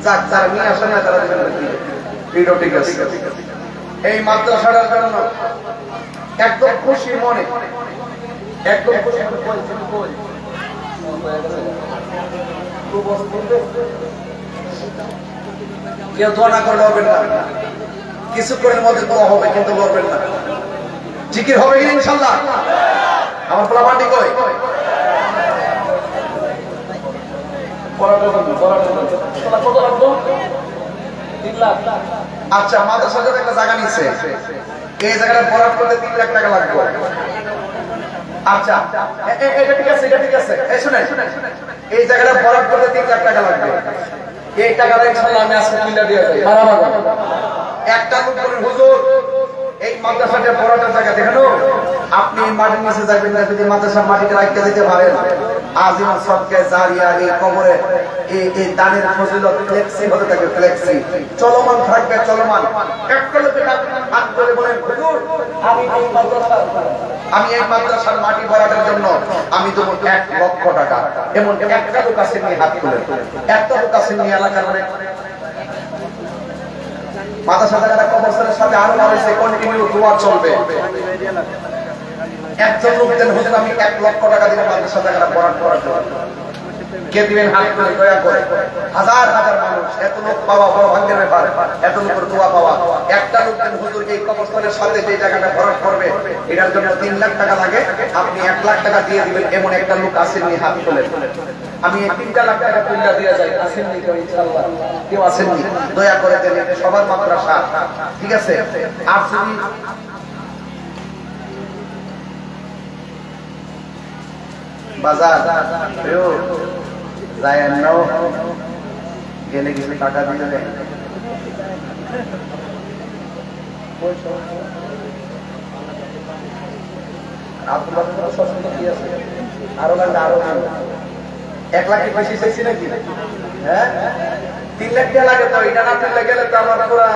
S1: যাক যারা নিয়ে আসেন না তারা ঠিক আছে। এই মাদ্রাসাটার জন্য একদম খুশি মনে, একদম খুশি কেউ দোয়া না করে লড়বেন না। কিছুক্ষণের মধ্যে দোয়া হবে, কিন্তু লড়বেন না। জিকির হবে কি ইনশাআল্লাহ? আমার পোলাপান্ডি কই? কত লাগলো? 3 লাখ। আচ্ছা, মাদ্রাসা একটা জায়গা নিচ্ছে, এই জায়গাটা বরাদ করতে 3 লাখ টাকা লাগবে। আচ্ছা, এটা ঠিক আছে, এটা ঠিক আছে। এই শুনেন, এই জায়গাটা বরাদ করতে 3 লাখ টাকা লাগবে। এই টাকাটা ইনশাআল্লাহ আমি আজকে তুলে দিয়ে যাই। একটা লোক বলেন, হুজুর এই মাদ্রাসাটা বড়টা জায়গা দেখেন, আপনি মাটির নিচে যাবেন না, যদি মাদ্রাসার মাটিতে রাখতে দিতে পারেন আজীবন সবকে জারিয়া এই কবরে এই দানের ফজিলত ফ্লেক্সি হতে থাকে, ফ্লেক্সি চলমান থাকবে, চলমান। একটা লোকে হাত করে বলেন, হুজুর আমি এই মাদ্রাসার মাটি ভরাটের জন্য আমি দেবো 1 লক্ষ টাকা। এমন একটা লোক আছে নিয়ে হাত তুলে, একটা লোক আছে নিয়ে এলাকার অনেক মাদ্রাসা জায়গাটা কবরস্থানের সাথে আরো রয়েছে, কন্টিনিউ দোয়া চলবে। একজন লোক দেন, হুজুর আমি 1 লক্ষ টাকা দিলে মাদ্রাসা জায়গাটা ভরাট করার জন্য। কে দিবেন হাত তুলে দয়া করে? হাজার হাজার মানুষ, এত লোক পাওয়া বড় ভাগ্যের ব্যাপার, এত লোকের দোয়া পাওয়া। একটা লোক দেন, হুজুর এই কবরস্থানের সাথে যে জায়গাটা ভরাট করবে এটার জন্য 3 লাখ টাকা লাগে, আপনি 1 লাখ টাকা দিয়ে দিবেন। এমন একটা লোক আসেননি, হাত তুলে। আমি 3 লাখ টাকা তুলে দিয়ে যাই, আসেননি কেউ ইনশাআল্লাহ? কেউ আসেননি? দয়া করে দেন, এটা সবার মাদ্রাসা, ঠিক আছে? আর যদি বাজার যায় নাও গেলে কিছু টাকা দিয়ে দেয়, আরো লাগবে, আরো 1 লাখের বেশি চাইছি নাকি? হ্যাঁ, 3 লাখ টাকা লাগে তো, এটা না তুললে গেলে তো আমার পুরা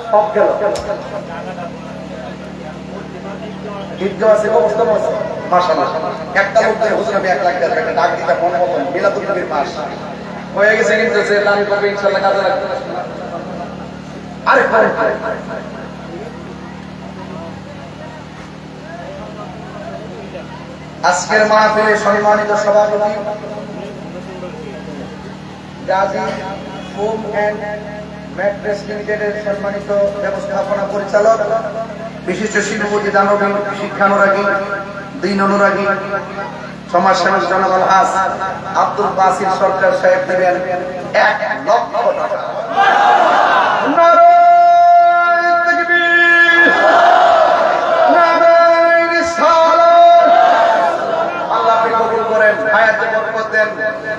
S1: সব গেল। ঈদগাহ আছে, কবরস্থান আছে, মাশাআল্লাহ। একটা লোক দিয়ে হুজুর আমি 1 লাখ টাকা ডাক দিতে মনে মতন মিলাদুল নবীর মাস হয়ে গেছে, কিন্তু যে দান করবে ইনশাআল্লাহ কাজে লাগবে। আরে আজকের মাহফিলে সম্মানিত সভাপতি গাজী ফোম এন্ড ম্যাট্রেস লিমিটেডের সম্মানিত ব্যবস্থাপনা পরিচালক, বিশিষ্ট শিল্পপতি, দানবী, শিক্ষানুরাগী, দিন অনুরাগী, সমাজসেবক জনাব আলহাজ আব্দুল বাসির সরকার সাহেব দেবেন 1 লক্ষ টাকা।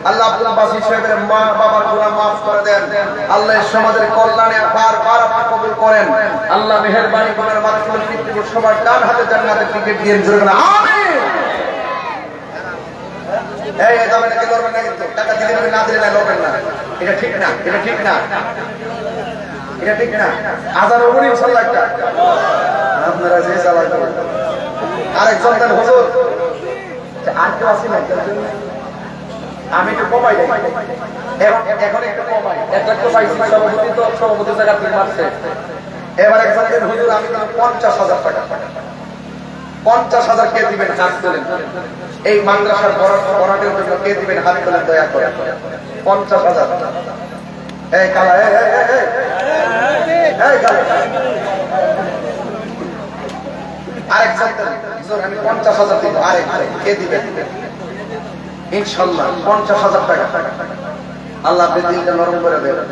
S1: আল্লাহ আব্দুল বাসির সাহেবের মা বাবার গুনাহ মাফ করে দেন। আল্লাহ সমাজের কল্যাণে বারবার আপনি কবুল করেন। আল্লাহ মেহেরবানি করে মাগফিরাত পৃথিবীর সবার ডান হাতে জান্নাতের টিকিট দিয়ে জোরে বলেন আমিন। এই দামে নাকি লড়বেন না, কিন্তু টাকা দিলে না দিলে না লড়বেন না, এটা ঠিক না, এটা ঠিক না, এটা ঠিক না। আজান ওগুলি ইনশাআল্লাহ একটা আপনারা যে চালাতে আরেকজন দেন হুজুর, আর কেউ আছে না? আমি একটু কমাই দেই, এখন একটু কমাই, 1 লাখ তো পাইছি, সভাপতি তো সভাপতি জায়গা থেকে মারছে। এবার একজন দেন হুজুর আমি তো 50,000 টাকা। 50,000 কে দিবেন হাত তোলেন? এই মাদ্রাসার ভরাটের জন্য কে দিবেন হাত তোলেন দয়া করে? 50,000। এই কালা, এই কালা, আরেকজন দেন হুজুর আমি 50,000 দিব। আরেক কে দিবেন? ইনশাআল্লাহ 50,000 টাকা। আল্লাহ আপনার দিলটা নরম করে দেবে।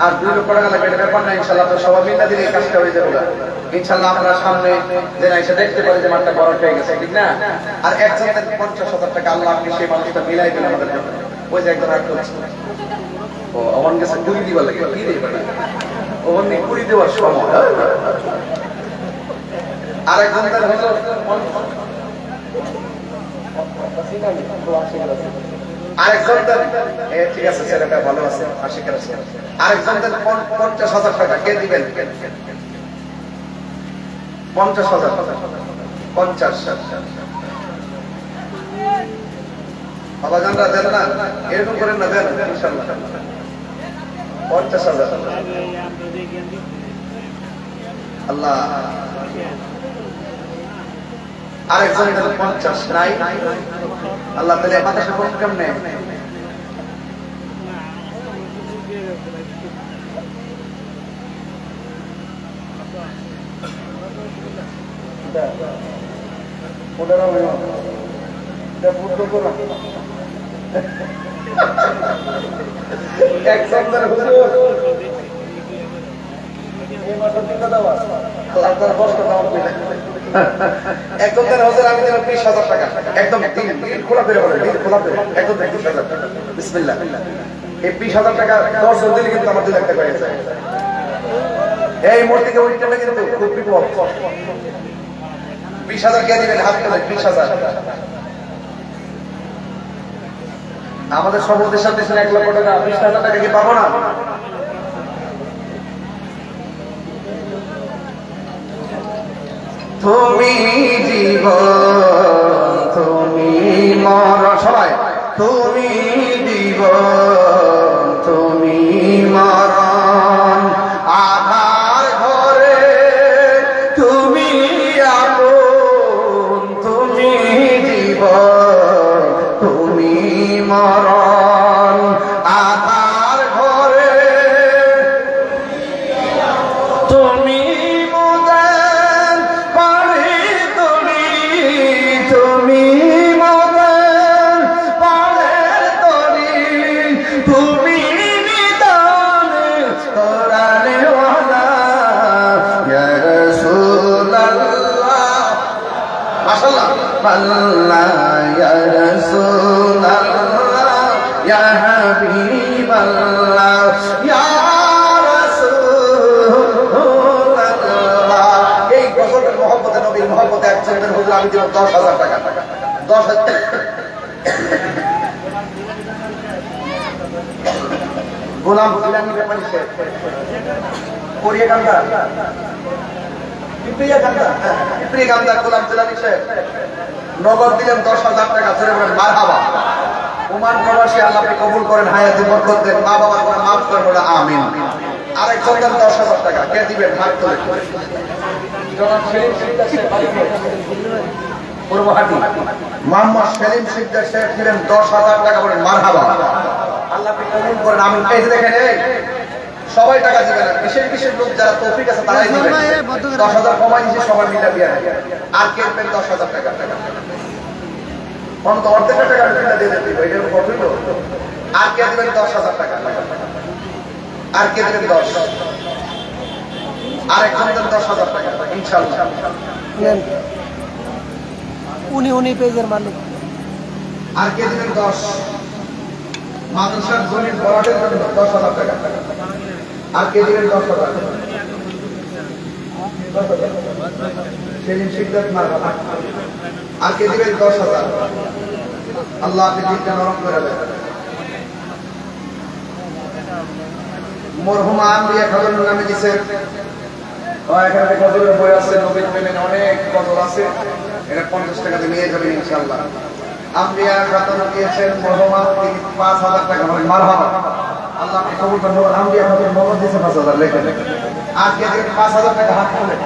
S1: আর 2 লক্ষ টাকা লাগবে, এটা ব্যাপার না, ইনশাআল্লাহ তো সবাই মিলে দিলে এই কাজটা হয়ে যাবে ইনশাআল্লাহ। আমরা সামনে যে না এসে দেখতে পারি যে মাঠটা বড় হয়ে গেছে, ঠিক না? আর একজন 50,000 টাকা আল্লাহ আপনি সেই মানুষটা মিলাই দিলেন আমাদের জন্য। ওই যে একজন আর করছে, ও আমার কাছে কুড়ি দিবার লাগে, কি দেবে না ওর নেই কুড়ি দেওয়ার সময়। আর একজন আরেকজন ঠিক আছে, ছেলেটা ভালো আছে, আশিকের আছে। আরেকজন 50,000 টাকা কে দিবেন? 50,000। 50 বাবা জানরা দেন না, এরকম করেন না, দেন ইনশাআল্লাহ। 50,000 আল্লাহ। আরেকজন 50 নাই আল্লাহ তাআলা মাদ্রাসা কোন কেমনে? ওটা একজন হুজুর এই মাসে দিতে দাও আল্লাহ তাআলা কষ্ট দাও কইলা একদম দেন হুজুর আমি দেব 20000 টাকা একদম দিন খোলা করে বলে দিন খোলা করে একদম 20000 টাকা বিসমিল্লাহ এই 20000 টাকা 10 জন দিলে কিন্তু আমার 2 লাখ টাকা হয়ে যায় এই মূর্তি কে উঠতে না কিন্তু খুব বিপদ 20000 কে দিবেন হাত করে 20000 আমাদের সভাপতির সাথে 1 লক্ষ টাকা 20000 টাকা কি পাবো না তুমি জীবন তুমি মরণ সবাই তুমি জীবন তুমি মরণ আধার ঘরে তুমি আপন তুমি জীবন তুমি মরণ আধার ঘরে তুমি Allah ya Rasulullah ya Habiballah ya Rasulullah এই গজলের মহব্বতে নবীর মহব্বতে একজনের হুজুর আমি দিব 10000 টাকা 10000 গোলাম জিলানী ব্যাপারী শেখ কোরিয়া গান্ধা গোলাম জিলানী শেখ নগদ দিলেন 10000 টাকা ধরে বলেন মারহাবা ওমান প্রবাসী আল্লাহ আপনি কবুল করেন হায়াতে বরকত দেন মা বাবার গুনাহ মাফ করেন বলে আমিন আরেকজন দেন 10000 টাকা কে দিবেন হাত তুলে জনাব সেলিম সিকদার শেখ পূর্বহাটি মোহাম্মদ সেলিম সিকদার শেখ দিলেন 10000 টাকা বলেন মারহাবা আল্লাহ আপনি কবুল করেন আমিন এই যে দেখেন এই সবাই টাকা দিবে না বিশেষ লোক যারা তৌফিক আছে তারাই দিবে 10000 কমাই দিয়েছে সবার মিলা দিয়ে আর কে পেন 10000 টাকা কোন তো অর্ধেক টাকা মিলা দিয়ে দিবে এটার কত হলো আর কে দিবেন 10000 টাকা আর কে দিবেন 10 আর একজন দেন 10000 টাকা ইনশাআল্লাহ
S3: উনি পেজের মালিক
S1: আর কে দিবেন 10 মাদ্রাসার জমির বরাটের জন্য 10000 টাকা আর কে দিবেন 10000 সেলিম সিকদার মারহাবা আর কে দিবেন 10000 আল্লাহ আপনি দিনটা নরম করে দেন মরহুমা আম্বিয়া খাতুন নামে দিয়েছেন এখানে গজলের বই আছে নবীর প্রেমে অনেক গজল আছে এটা 50 টাকা দিয়ে নিয়ে যাবেন ইনশাআল্লাহ আম্বিয়া খাতুন দিয়েছেন মরহুমা 5000 টাকা বলেন মারহাবা আল্লাহ আপনি কবুল করুন আম্বিয়া খাতুন নগদ দিয়েছে 5000 লেখেন আর কে দিবেন 5000 টাকা হাত তুলে